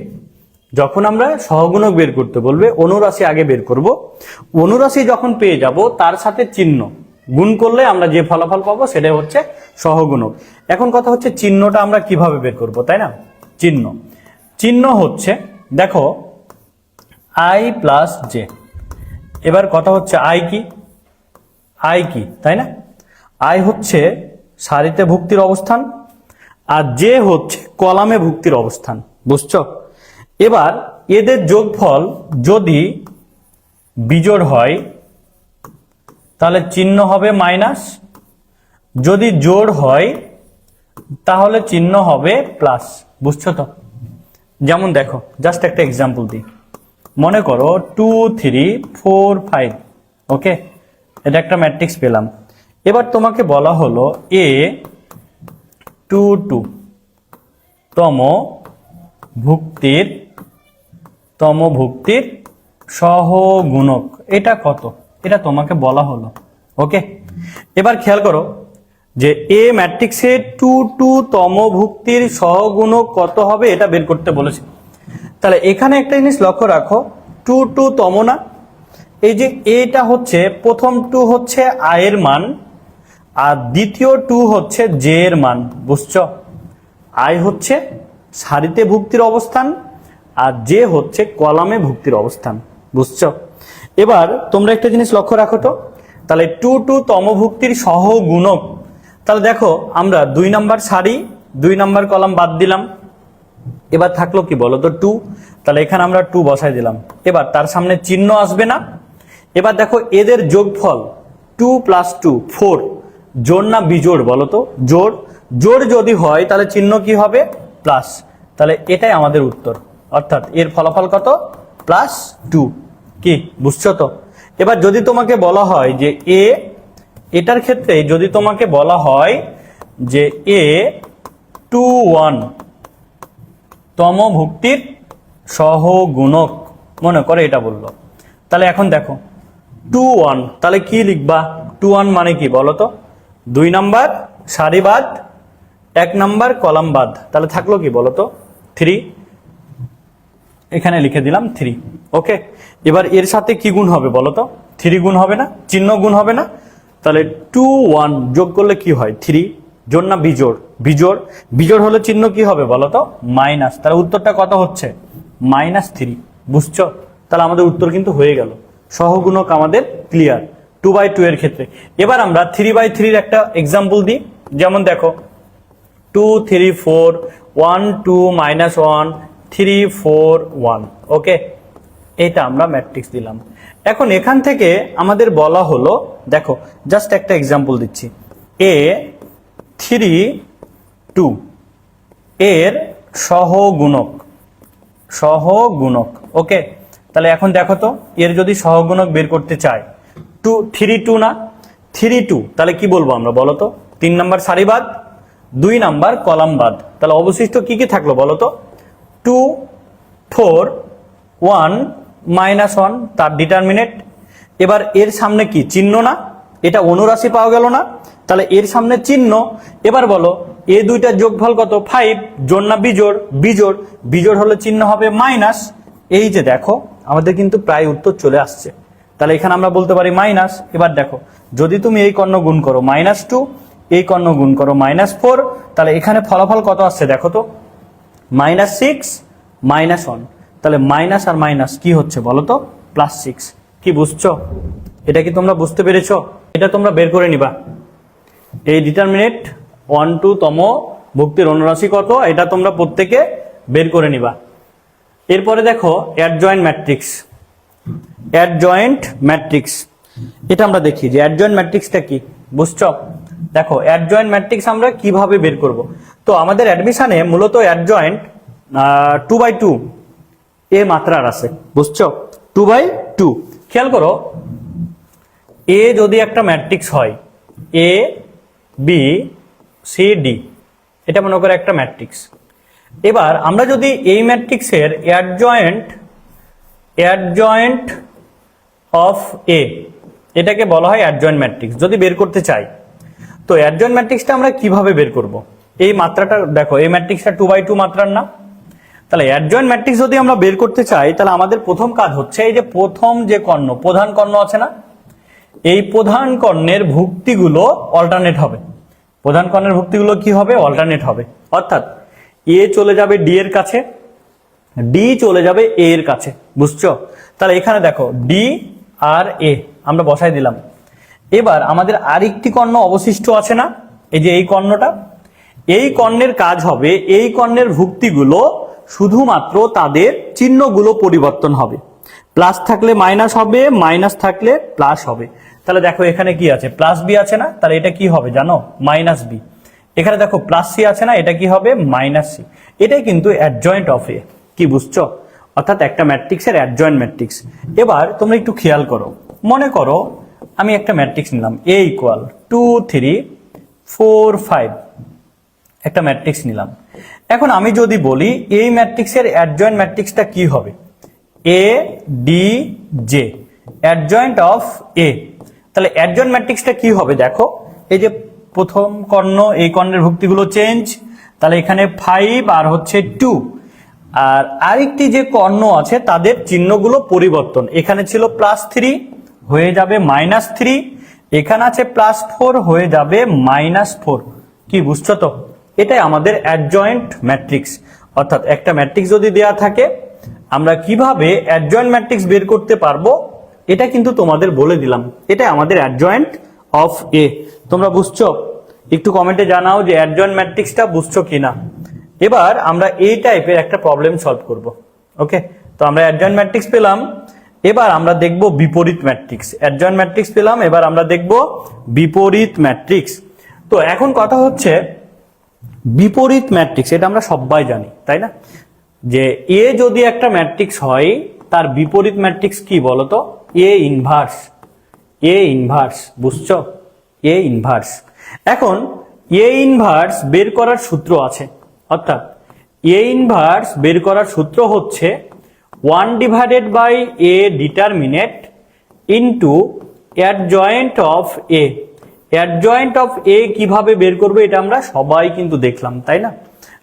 যখন আমরা সহগুণক বের করতে বলবে অনুরাশি আগে বের করব, অনুরাশি যখন পেয়ে যাব তার সাথে চিহ্ন গুণ করলে আমরা যে ফলাফল পাবো সেটাই হচ্ছে সহগুণক। এখন কথা হচ্ছে চিহ্নটা আমরা কিভাবে বের করব, তাই না? চিহ্ন চিহ্ন হচ্ছে দেখো i প্লাস জে। এবার কথা হচ্ছে আই কি, আই কি, তাই না? আই হচ্ছে সারিতে ভুক্তির অবস্থান আর জে হচ্ছে কলামে ভুক্তির অবস্থান, বুঝছো? এবার এদের যোগফল যদি বিজোড় হয় তাহলে চিহ্ন হবে মাইনাস, যদি জোড় হয় তাহলে চিহ্ন হবে প্লাস, বুঝছো তো? যেমন দেখো জাস্ট একটা এক্সাম্পল দিই, মনে করো 2 3 4 5, ওকে, এটা একটা ম্যাট্রিক্স পেলাম। এবার তোমাকে বলা হলো এ 2 2 তম ভুক্তির সহগুণক এটা কত, এটা তোমাকে বলা হলো, ওকে। এবার খেয়াল করো যে এ ম্যাট্রিক্সের 2 2 তম ভুক্তির সহগুণক কত হবে এটা বের করতে বলেছে। তাহলে এখানে একটা জিনিস লক্ষ্য রাখো, 2 2 তম না, এই যে এটা হচ্ছে প্রথম 2 হচ্ছে আয়ের মান আর দ্বিতীয় 2 হচ্ছে জে এর মান, বুঝছো? আই হচ্ছে সারিতে ভুক্তির অবস্থান আর জে হচ্ছে কলামে ভুক্তির অবস্থান, বুঝছো? এবার তোমরা একটা জিনিস লক্ষ্য রাখো তো, তাহলে 2 2 তম ভুক্তির সহগুণক, তাহলে দেখো আমরা 2 নাম্বার সারি 2 নাম্বার কলাম বাদ দিলাম, এবার থাকলো কি বলো তো 2, তাহলে এখানে আমরা 2 বসাই দিলাম। এবার তার সামনে চিহ্ন আসবে না। এবার দেখো এদের যোগফল 2 প্লাস 2 4, জোড় না বিজোড় বলো তো? জোড়, জোড় যদি হয় তাহলে চিহ্ন কি হবে? প্লাস। তাহলে এটাই আমাদের উত্তর, অর্থাৎ এর ফলাফল কত? +2, কি বুঝছো তো? এবার যদি তোমাকে বলা হয় যে এ, এটার ক্ষেত্রে যদি তোমাকে বলা হয় যে এ 2 1 তম ভুক্তির সহগুণক, মনে করে এটা বললো, তাহলে এখন দেখো 2 1, তাহলে কি লিখবা? 2 1 মানে কি বলো তো? 2 নাম্বার সারি বাদ 1 নাম্বার কলাম বাদ, তাহলে থাকলো কি বলো তো? 3, এখানে লিখে দিলাম 3, ওকে। এবার এর সাথে কি গুণ হবে বলো তো? 3 গুণ হবে না? চিহ্ন গুণ হবে না? তাহলে 2 1 যোগ করলে কি হয়? 3, জোড় না বিজোড়? বিজোড়, বিজোড় হলে চিহ্ন কি হবে বলো তো? মাইনাস, তাহলে উত্তরটা কত হচ্ছে? -3, বুঝছো? তাহলে আমাদের উত্তর কিন্তু হয়ে গেল, সহগুণক আমাদের ক্লিয়ার 2/2 এর ক্ষেত্রে। এবার আমরা 3/3 এর একটা এক্সাম্পল দিই, যেমন দেখো 2 3 4 1 2 -1 3 4 1, ওকে, এটা আমরা ম্যাট্রিক্স দিলাম। এখন এখান থেকে আমাদের বলা হলো, দেখো জাস্ট একটা এক্সাম্পল দিচ্ছি, এ 3 2 এর সহগুণক, ওকে। তাহলে এখন দেখো তো এর যদি সহগুণক বের করতে চাই, 2 3 2 না, 3 2, তাহলে কি বলবো আমরা বলো তো? 3 নাম্বার সারি বাদ 2 নাম্বার কলাম বাদ, তাহলে অবশিষ্ট কি কি থাকলো বলো তো? 2 4 1 -1 তার ডিটারমিনেন্ট। এবার এর সামনে কি চিহ্ন না, এটা অনুরাশি পাওয়া গেল না, তাহলে এর সামনে চিহ্ন। এবার বলো এ দুইটার যোগফল কত? 5, জোড় না বিজোড়? বিজোড়, বিজোড় হলে চিহ্ন হবে মাইনাস। এই যে দেখো আমাদের কিন্তু প্রায় উত্তর চলে আসছে, তাহলে এখানে আমরা বলতে পারি মাইনাস। এবার দেখো যদি তুমি এই কর্ণ গুণ করো -2, এই কর্ণ গুণ করো -4, তাহলে এখানে ফলাফল কত আসছে দেখো তো? -6 -1, তাহলে মাইনাস আর মাইনাস কি হচ্ছে বলো তো? +6, কি বুঝছো? এটা কি তোমরা বুঝতে পেরেছো? এটা তোমরা বের করে নিবা, এই ডিটারমিনেন্ট 1 2 তম ভুক্তির অনুরাশি কত, এটা তোমরা প্রত্যেকে বের করে নিবা। এরপরে দেখো অ্যাডজয়েন্ট ম্যাট্রিক্স, এটা আমরা দেখি যে অ্যাডজয়েন্ট ম্যাট্রিক্সটা কি, বুঝছো? দেখো অ্যাডজয়েন্ট ম্যাট্রিক্স আমরা কিভাবে বের করব। তো আমাদের অ্যাডমিশনে মূলত অ্যাডজয়েন্ট 2/2 এ মাত্রার আছে, বুঝছো? 2/2, খেয়াল করো এ যদি একটা ম্যাট্রিক্স হয় এ বি সি ডি, এটা মনে করে একটা ম্যাট্রিক্স। এবার আমরা যদি এই ম্যাট্রিক্সের অ্যাডজয়েন্ট অফ এ, এটাকে বলা হয় অ্যাডজয়েন্ট ম্যাট্রিক্স, যদি বের করতে চাই, তো অ্যাডজয়েন্ট ম্যাট্রিক্সটা আমরা কিভাবে বের করব? এই মাত্রাটা দেখো, এই ম্যাট্রিক্সটা 2/2 মাত্রার না, তাহলে অ্যাডজয়েন্ট ম্যাট্রিক্স যদি আমরা বের করতে চাই তাহলে আমাদের প্রথম কাজ হচ্ছে এই যে প্রথম যে কর্ণ, প্রধান কর্ণ আছে না, এই প্রধান কর্ণের ভুক্তিগুলো অল্টারনেট হবে। প্রধান কর্ণের ভুক্তিগুলো কি হবে? অল্টারনেট হবে। অর্থাৎ এ চলে যাবে ডি এর কাছে, ডি চলে যাবে এ এর কাছে। বুঝছো? তাহলে এখানে দেখো ডি আর এ আমরা বসাই দিলাম। এবার আমাদের আরেকটি কর্ণ অবশিষ্ট আছে না, এই যে এই কর্ণটা, এই কর্ণের কাজ হবে এই কর্ণের ভুক্তিগুলো শুধুমাত্র তাদের চিহ্নগুলো পরিবর্তন হবে। প্লাস থাকলে মাইনাস হবে, মাইনাস থাকলে প্লাস হবে। তাহলে দেখো এখানে কি আছে? প্লাস বি আছে না, তাহলে এটা কি হবে জানো? Minus B. এখানে দেখো প্লাস সি আছে না, এটা কি হবে? Minus C. এটাই কিন্তু অ্যাডজয়েন্ট অফ এ। কি বুঝছো? অর্থাৎ একটা ম্যাট্রিক্সের অ্যাডজয়েন্ট ম্যাট্রিক্স। এবার তোমরা একটু খেয়াল করো, মনে করো আমি একটা ম্যাট্রিক্স নিলাম এ ইকুয়াল 2 3 4 5, একটা ম্যাট্রিক্স নিলাম। এখন আমি যদি বলি এই ম্যাট্রিক্সের অ্যাডজয়েন্ট ম্যাট্রিক্সটা কি হবে? A D J, adjoint of A. তাহলে অ্যাডজয়েন্ট ম্যাট্রিক্সটা কি হবে? দেখো এই যে প্রথম কর্ণ, এই কর্ণের ভুক্তিগুলো চেঞ্জ, তাহলে এখানে 5 আর হচ্ছে 2। আর আরেকটি যে কর্ণ আছে তাদের চিহ্নগুলো পরিবর্তন। এখানে ছিল +3 হয়ে যাবে -3, এখানে আছে +4 হয়ে যাবে -4। কি বুঝছো তো? এটাই আমাদের অ্যাডজয়েন্ট ম্যাট্রিক্স। অর্থাৎ একটা ম্যাট্রিক্স যদি দেয়া থাকে আমরা কিভাবে অ্যাডজয়েন্ট ম্যাট্রিক্স বের করতে পারবো এটা কিন্তু তোমাদের বলে দিলাম। এটাই আমাদের অ্যাডজয়েন্ট অফ এ। তোমরা বুঝছো? একটু কমেন্টে জানাও যে অ্যাডজয়েন্ট ম্যাট্রিক্সটা বুঝছো কিনা। এবার আমরা এই টাইপের একটা প্রবলেম সলভ করব। ওকে, তো আমরা অ্যাডজয়েন্ট ম্যাট্রিক্স পেলাম, এবার আমরা দেখব বিপরীত ম্যাট্রিক্স। অ্যাডজয়েন্ট ম্যাট্রিক্স পেলাম, এবার আমরা দেখব বিপরীত ম্যাট্রিক্স। তো এখন কথা হচ্ছে বিপরীত ম্যাট্রিক্স, এটা আমরা সবাই জানি তাই না, যে এ যদি একটা ম্যাট্রিক্স হয় তার বিপরীত ম্যাট্রিক্স কি বলতো? A inverse. এ ইনভার্স, বুঝছো? A inverse. এখন এ ইনভার্স বের করার সূত্র আছে। অর্থাৎ এ ইনভার্স বের করার সূত্র হচ্ছে 1/a determinant into adjoint of A. Adjoint of A কিভাবে বের করবে এটা আমরা সবাই কিন্তু দেখলাম তাই না,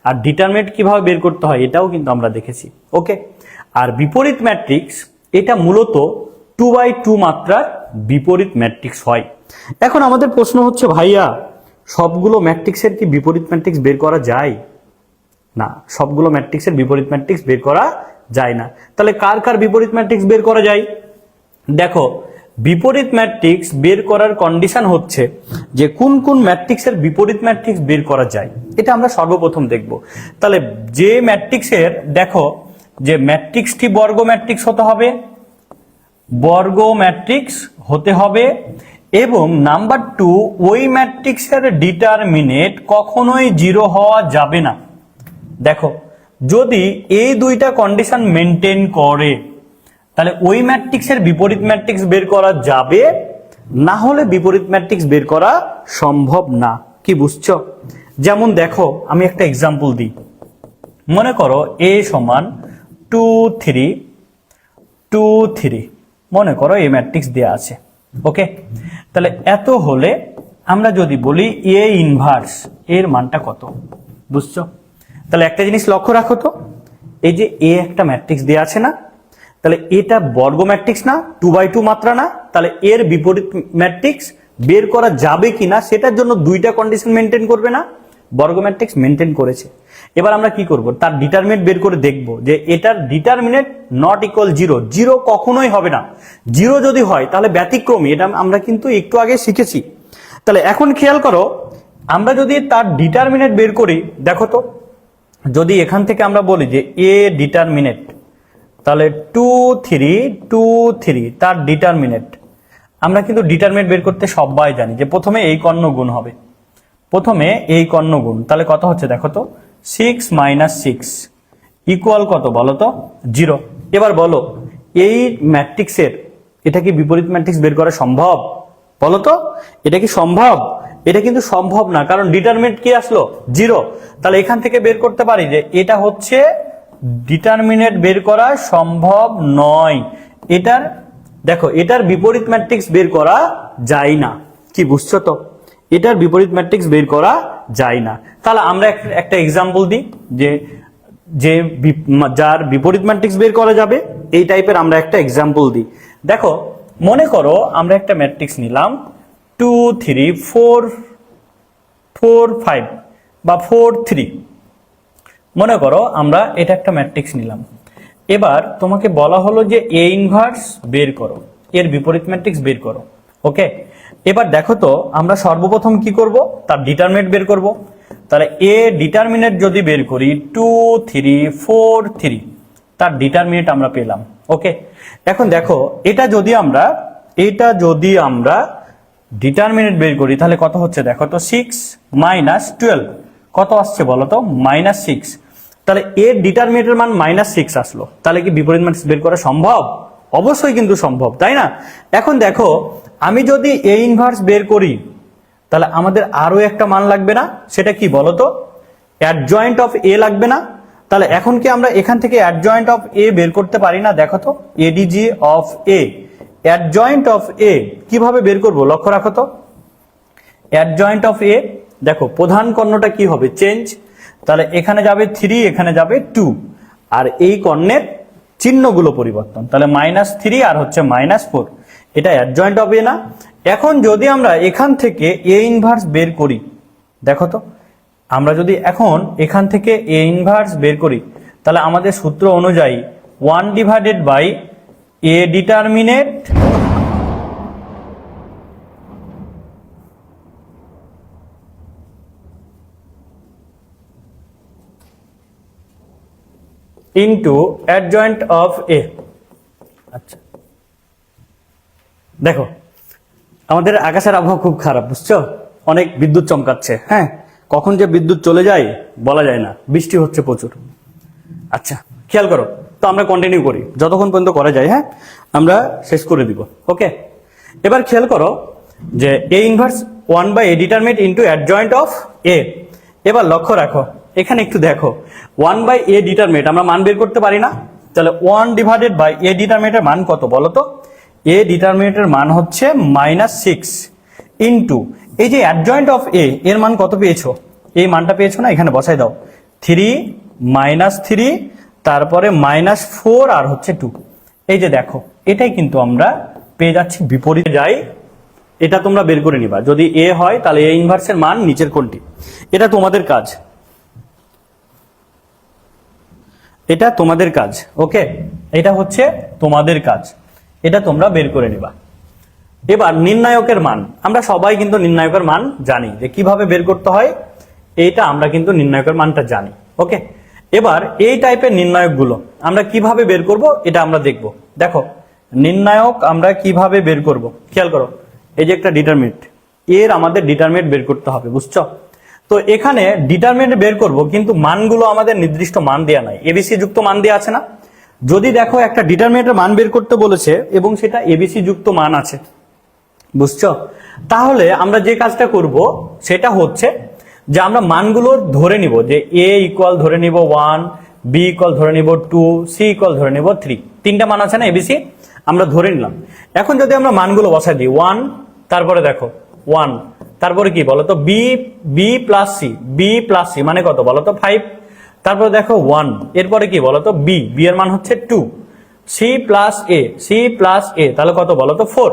আর ডিটারমিনেট কিভাবে বের করতে হয় এটাও কিন্তু আমরা দেখেছি। ওকে, আর বিপরীত ম্যাট্রিক্স এটা মূলত 2/2 মাত্রার বিপরীত ম্যাট্রিক্স হয়। এখন আমাদের প্রশ্ন হচ্ছে ভাইয়া সবগুলো ম্যাট্রিক্সের কি বিপরীত ম্যাট্রিক্স বের করা যায়? না, সবগুলো ম্যাট্রিক্সের বিপরীত ম্যাট্রিক্স বের করা যায় না। তাহলে কার কার বিপরীত ম্যাট্রিক্স বের করা যায়? দেখো বিপরীত ম্যাট্রিক্স বের করার কন্ডিশন হচ্ছে যে কোন কোন ম্যাট্রিক্সের বিপরীত ম্যাট্রিক্স বের করা যায় এটা আমরা সর্বপ্রথম দেখব। তাহলে যে ম্যাট্রিক্সের, দেখো যে ম্যাট্রিক্সটি বর্গ ম্যাট্রিক্স হতে হবে, বর্গ ম্যাট্রিক্স হতে হবে, এবং নাম্বার 2 ওই ম্যাট্রিক্সের ডিটারমিনেট কখনোই 0 হওয়া যাবে না। দেখো যদি এই দুইটা কন্ডিশন মেনটেন করে তাহলে ওই ম্যাট্রিক্সের বিপরীত ম্যাট্রিক্স বের করা যাবে, না হলে বিপরীত ম্যাট্রিক্স বের করা সম্ভব না। কি বুঝছো? যেমন দেখো আমি একটা এক্সাম্পল দিই। মনে করো a সমান 2 3 2 3, মনে করো এই ম্যাট্রিক্স দেয়া আছে। ওকে, তাহলে এত হলে আমরা যদি বলি এ ইনভার্স, এর মানটা কত? বুঝছো? তাহলে একটা জিনিস লক্ষ্য রাখো তো, এই যে এ একটা ম্যাট্রিক্স দেয়া আছে না, তাহলে এটা বর্গ ম্যাট্রিক্স না, 2/2 মাত্রা না, তাহলে এর বিপরীত ম্যাট্রিক্স বের করা যাবে কিনা সেটার জন্য দুইটা কন্ডিশন মেনটেন করবে না, বর্গ ম্যাট্রিক্স মেনটেন করেছে। এবার আমরা কি করব? তার ডিটারমিনেট বের করে দেখব যে এটার ডিটারমিনেট নট ইকুয়াল 0, 0 কখনোই হবে না। 0 যদি হয় তাহলে ব্যতিক্রমী, এটা আমরা কিন্তু একটু আগে শিখেছি। তাহলে এখন খেয়াল করো, আমরা যদি তার ডিটারমিনেট বের করি, দেখো তো যদি এখান থেকে আমরা বলি যে এ ডিটারমিনেট, তাহলে 2 3 2 3 তার ডিটারমিনেট, আমরা কিন্তু ডিটারমিনেট বের করতে সবাই জানি যে প্রথমে এই কর্ণ গুণ হবে, প্রথমে এই কর্ণ গুণ। তাহলে কত হচ্ছে দেখো তো, 6 - 6 ইকুয়াল কত বলো তো? 0। এবার বলো এই ম্যাট্রিক্সের এটা কি বিপরীত ম্যাট্রিক্স বের করা সম্ভব? বলো তো এটা কি সম্ভব? এটা কিন্তু সম্ভব না, কারণ ডিটারমিনেট কি আসলো? 0। তাহলে এখান থেকে বের করতে পারি যে এটা হচ্ছে ডিটারমিনেট বের করা সম্ভব নয়। এটার দেখো এটার বিপরীত ম্যাট্রিক্স বের করা যায় না। কি বুঝছো তো? এটার বিপরীত ম্যাট্রিক্স বের করা যায় না। তাহলে আমরা একটা এক্সাম্পল দিই যে যে যার বিপরীত ম্যাট্রিক্স বের করা যাবে, এই টাইপের আমরা একটা এক্সাম্পল দিই। দেখো মনে করো আমরা একটা ম্যাট্রিক্স নিলাম 2 3 4 4 5 বা 4 3, মনে করো আমরা এটা একটা ম্যাট্রিক্স নিলাম। এবার তোমাকে বলা হলো যে এ ইনভার্স বের করো, এর বিপরীত ম্যাট্রিক্স বের করো। ওকে, এবার দেখো তো আমরা সর্বপ্রথম কি করব, তার ডিটারমিনেন্ট বের করব। তাহলে এ ডিটারমিনেন্ট যদি বের করি 2 3 4 3, তার ডিটারমিনেন্ট আমরা পেলাম। ওকে, এখন দেখো এটা যদি আমরা ডিটারমিনেন্ট বের করি তাহলে কত হচ্ছে দেখো তো, 6 মাইনাস 12 কত আসছে বলো তো, -6। তাহলে এর ডিটারমিনেন্টের মান -6 আসলো, তাহলে কি বিপরীত ম্যাট্রিক্স বের করা সম্ভব? অবশ্যই কিন্তু সম্ভব, তাই না? এখন দেখো আমি যদি এ ইনভার্স বের করি তাহলে আমাদের আরো একটা মান লাগবে না, সেটা কি বলতো, অ্যাডজয়েন্ট অফ এ লাগবে না? তাহলে এখন কি আমরা এখান থেকে অ্যাডজয়েন্ট অফ এ বের করতে পারি না? দেখো তো ADJ of A, adjoint of A কিভাবে বের করব লক্ষ্য রাখো তো। অ্যাডজয়েন্ট অফ এ, দেখো প্রধান কর্ণটা কি হবে, চেঞ্জ। তাহলে এখানে যাবে 3, এখানে যাবে 2, আর এই কর্ণের চিহ্নগুলো পরিবর্তন, তাহলে -3 আর হচ্ছে -4, এটা অ্যাডজয়েন্ট অফ এ না? এখন যদি আমরা এখান থেকে এ ইনভার্স বের করি, দেখো তো আমরা যদি এখন এখান থেকে এ ইনভার্স বের করি তাহলে আমাদের সূত্র অনুযায়ী 1/a determinant into adjoint of A. আচ্ছা দেখো আমাদের আকাশের আবহাওয়া খুব খারাপ, বুঝছো, অনেক বিদ্যুৎ চমকাচ্ছে। হ্যাঁ, কখন যে বিদ্যুৎ চলে যায় বলা যায় না, বৃষ্টি হচ্ছে প্রচুর। আচ্ছা খেয়াল করো তো, আমরা কন্টিনিউ করি যতক্ষণ পর্যন্ত করা যায়। হ্যাঁ, আমরা শেষ করে দিব। ওকে, এবার খেয়াল করো যে A inverse 1/a determinant into adjoint of A. এবার লক্ষ্য রাখো এখানে একটু দেখো, 1/a ডিটারমিনেন্ট আমরা মান বের করতে পারি না? তাহলে 1/a ডিটারমিনেন্টের মান কত বলো তো? এ ডিটারমিনেন্টের মান হচ্ছে -6 ইন্টু এই যে অ্যাডজয়েন্ট অফ এ, এর মান কত পেয়েছো? এই মানটা পেয়েছো না, এখানে বসাই দাও, 3 -3 তারপরে -4 আর হচ্ছে 2। এই যে দেখো এটাই কিন্তু আমরা পেয়ে যাচ্ছি। বিপরীতে যাই, এটা তোমরা বের করে নিবা। যদি এ হয় তাহলে এ ইনভার্সের মান নিচের কোনটি, এটা তোমাদের কাজ, এটা তোমাদের কাজ। ওকে, এটা হচ্ছে তোমাদের কাজ, এটা তোমরা বের করে নিবা। এবার নির্ণায়কের মান, আমরা সবাই কিন্তু নির্ণায়কের মান জানি যে কিভাবে বের করতে হয়, এইটা আমরা কিন্তু নির্ণায়কের মানটা জানি। ওকে, এবার এই টাইপের নির্ণায়কগুলো আমরা কিভাবে বের করব এটা আমরা দেখব। দেখো নির্ণায়ক আমরা কিভাবে বের করব, খেয়াল করো, এই যে একটা ডিটারমিনেন্ট, এর আমাদের ডিটারমিনেন্ট বের করতে হবে, বুঝছো? তো এখানে ডিটারমিনেন্ট বের করব, কিন্তু মানগুলো আমাদের নির্দিষ্ট মান দেয়া নাই, এবিসি যুক্ত মান দেয়া আছে না? যদি দেখো একটা ডিটারমিনেন্টের মান বের করতে বলেছে এবং সেটা এবিসি যুক্ত মান আছে, বুঝছো, তাহলে আমরা যে কাজটা করব সেটা হচ্ছে যে আমরা মানগুলো ধরে নিব, যে এ ইকুয়াল ধরে নিব 1, বি ইকুয়াল ধরে নিব 2, সি ইকুয়াল ধরে নিব 3, তিনটা মান আছে না এবিসি, আমরা ধরে নিলাম। এখন যদি আমরা মানগুলো বসাই দিই, 1 তারপরে দেখো 1 তারপরে কি বলতো, বি প্লাস সি মানে কত বলতো 5, তারপরে দেখো 1 এরপরে কি বলতো বি এর মান হচ্ছে 2, সি প্লাস এ তাহলে কত বলতো 4।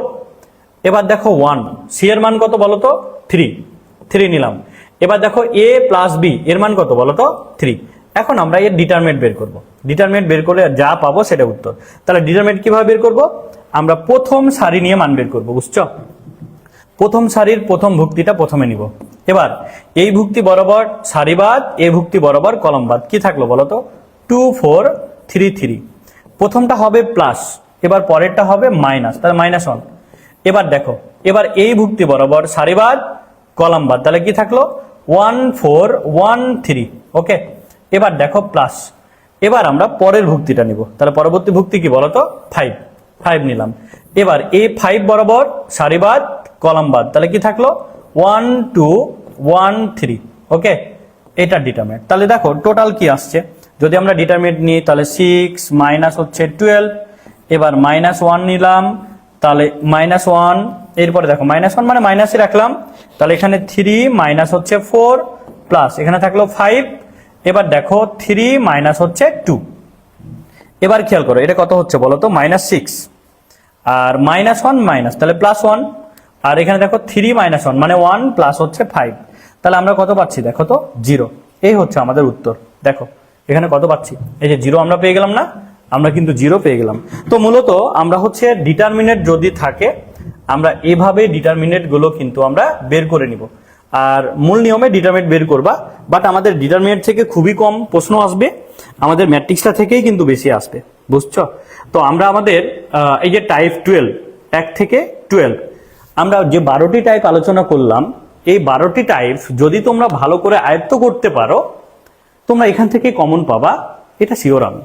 এবার দেখো 1, সি এর মান কত বলতো 3 নিলাম। এবার দেখো এ প্লাস বি এর মান কত বলতো 3। এখন আমরা এর ডিটারমিনেন্ট বের করব, ডিটারমিনেন্ট বের করলে যা পাবো সেটা উত্তর। তাহলে ডিটারমিনেন্ট কিভাবে বের করব, আমরা প্রথম সারি নিয়ে মান বের করব, বুঝছো? প্রথম সারির প্রথম ভুক্তিটা প্রথমে নিব। এবার এই ভুক্তি বরাবর সারিবাদ, এই ভুক্তি বরাবর কলমবাদ, কি থাকলো বলতো 2 4 3 3, প্রথমটা হবে প্লাস, এবার পরেরটা হবে মাইনাস, তাহলে -1। এবার দেখো এবার এই ভুক্তি বরাবর সারিবাদ কলামবাদ, তাহলে কি থাকলো 1 4 1 3। ওকে, এবার দেখো প্লাস, এবার আমরা পরের ভুক্তিটা নিব, তাহলে পরবর্তী ভুক্তি কি বলতো 5 নিলাম। এবার এই 5 বরাবর সারিবাদ কলামবাদ, তাহলে কি থাকলো 1 2 1 3। ওকে, এটা ডিটারমিনেন্ট। তাহলে দেখো টোটাল কি আসছে, যদি আমরা ডিটারমিনেন্ট নিই তাহলে 6 মাইনাস হচ্ছে 12, এবার -1 নিলাম, তাহলে -1, এরপরে দেখো -1 মানে মাইনাসই রাখলাম, তাহলে এখানে 3 মাইনাস হচ্ছে 4 প্লাস এখানে থাকলো 5, এবার দেখো 3 মাইনাস হচ্ছে 2। এবার খেয়াল করো এটা কত হচ্ছে বলো তো, -6, আর -1 মাইনাস তাহলে +1, আর এখানে দেখো 3 - 1 মানে 1 প্লাস হচ্ছে 5, তাহলে আমরা কত পাচ্ছি দেখো তো 0। এই হচ্ছে আমাদের উত্তর। দেখো এখানে কত পাচ্ছি, এই যে 0 আমরা পেয়ে গেলাম না, আমরা কিন্তু 0 পেয়ে গেলাম। তো মূলত আমরা হচ্ছে ডিটারমিনেট যদি থাকে আমরা এভাবে ডিটারমিনেট গুলো কিন্তু আমরা বের করে নিব, আর মূল নিয়মে ডিটারমিনেট বের করবা, বাট আমাদের ডিটারমিনেট থেকে খুবই কম প্রশ্ন আসবে, আমাদের ম্যাট্রিক্সটা থেকেই কিন্তু বেশি আসবে, বুঝছো? তো আমরা আমাদের এই যে টাইপ 12, 1 থেকে 12, আমরা যে 12টি টাইপ আলোচনা করলাম, এই 12টি টাইপ যদি তোমরা ভালো করে আয়ত্ত করতে পারো তোমরা এখান থেকে কমন পাবা, এটা শিওর আমি।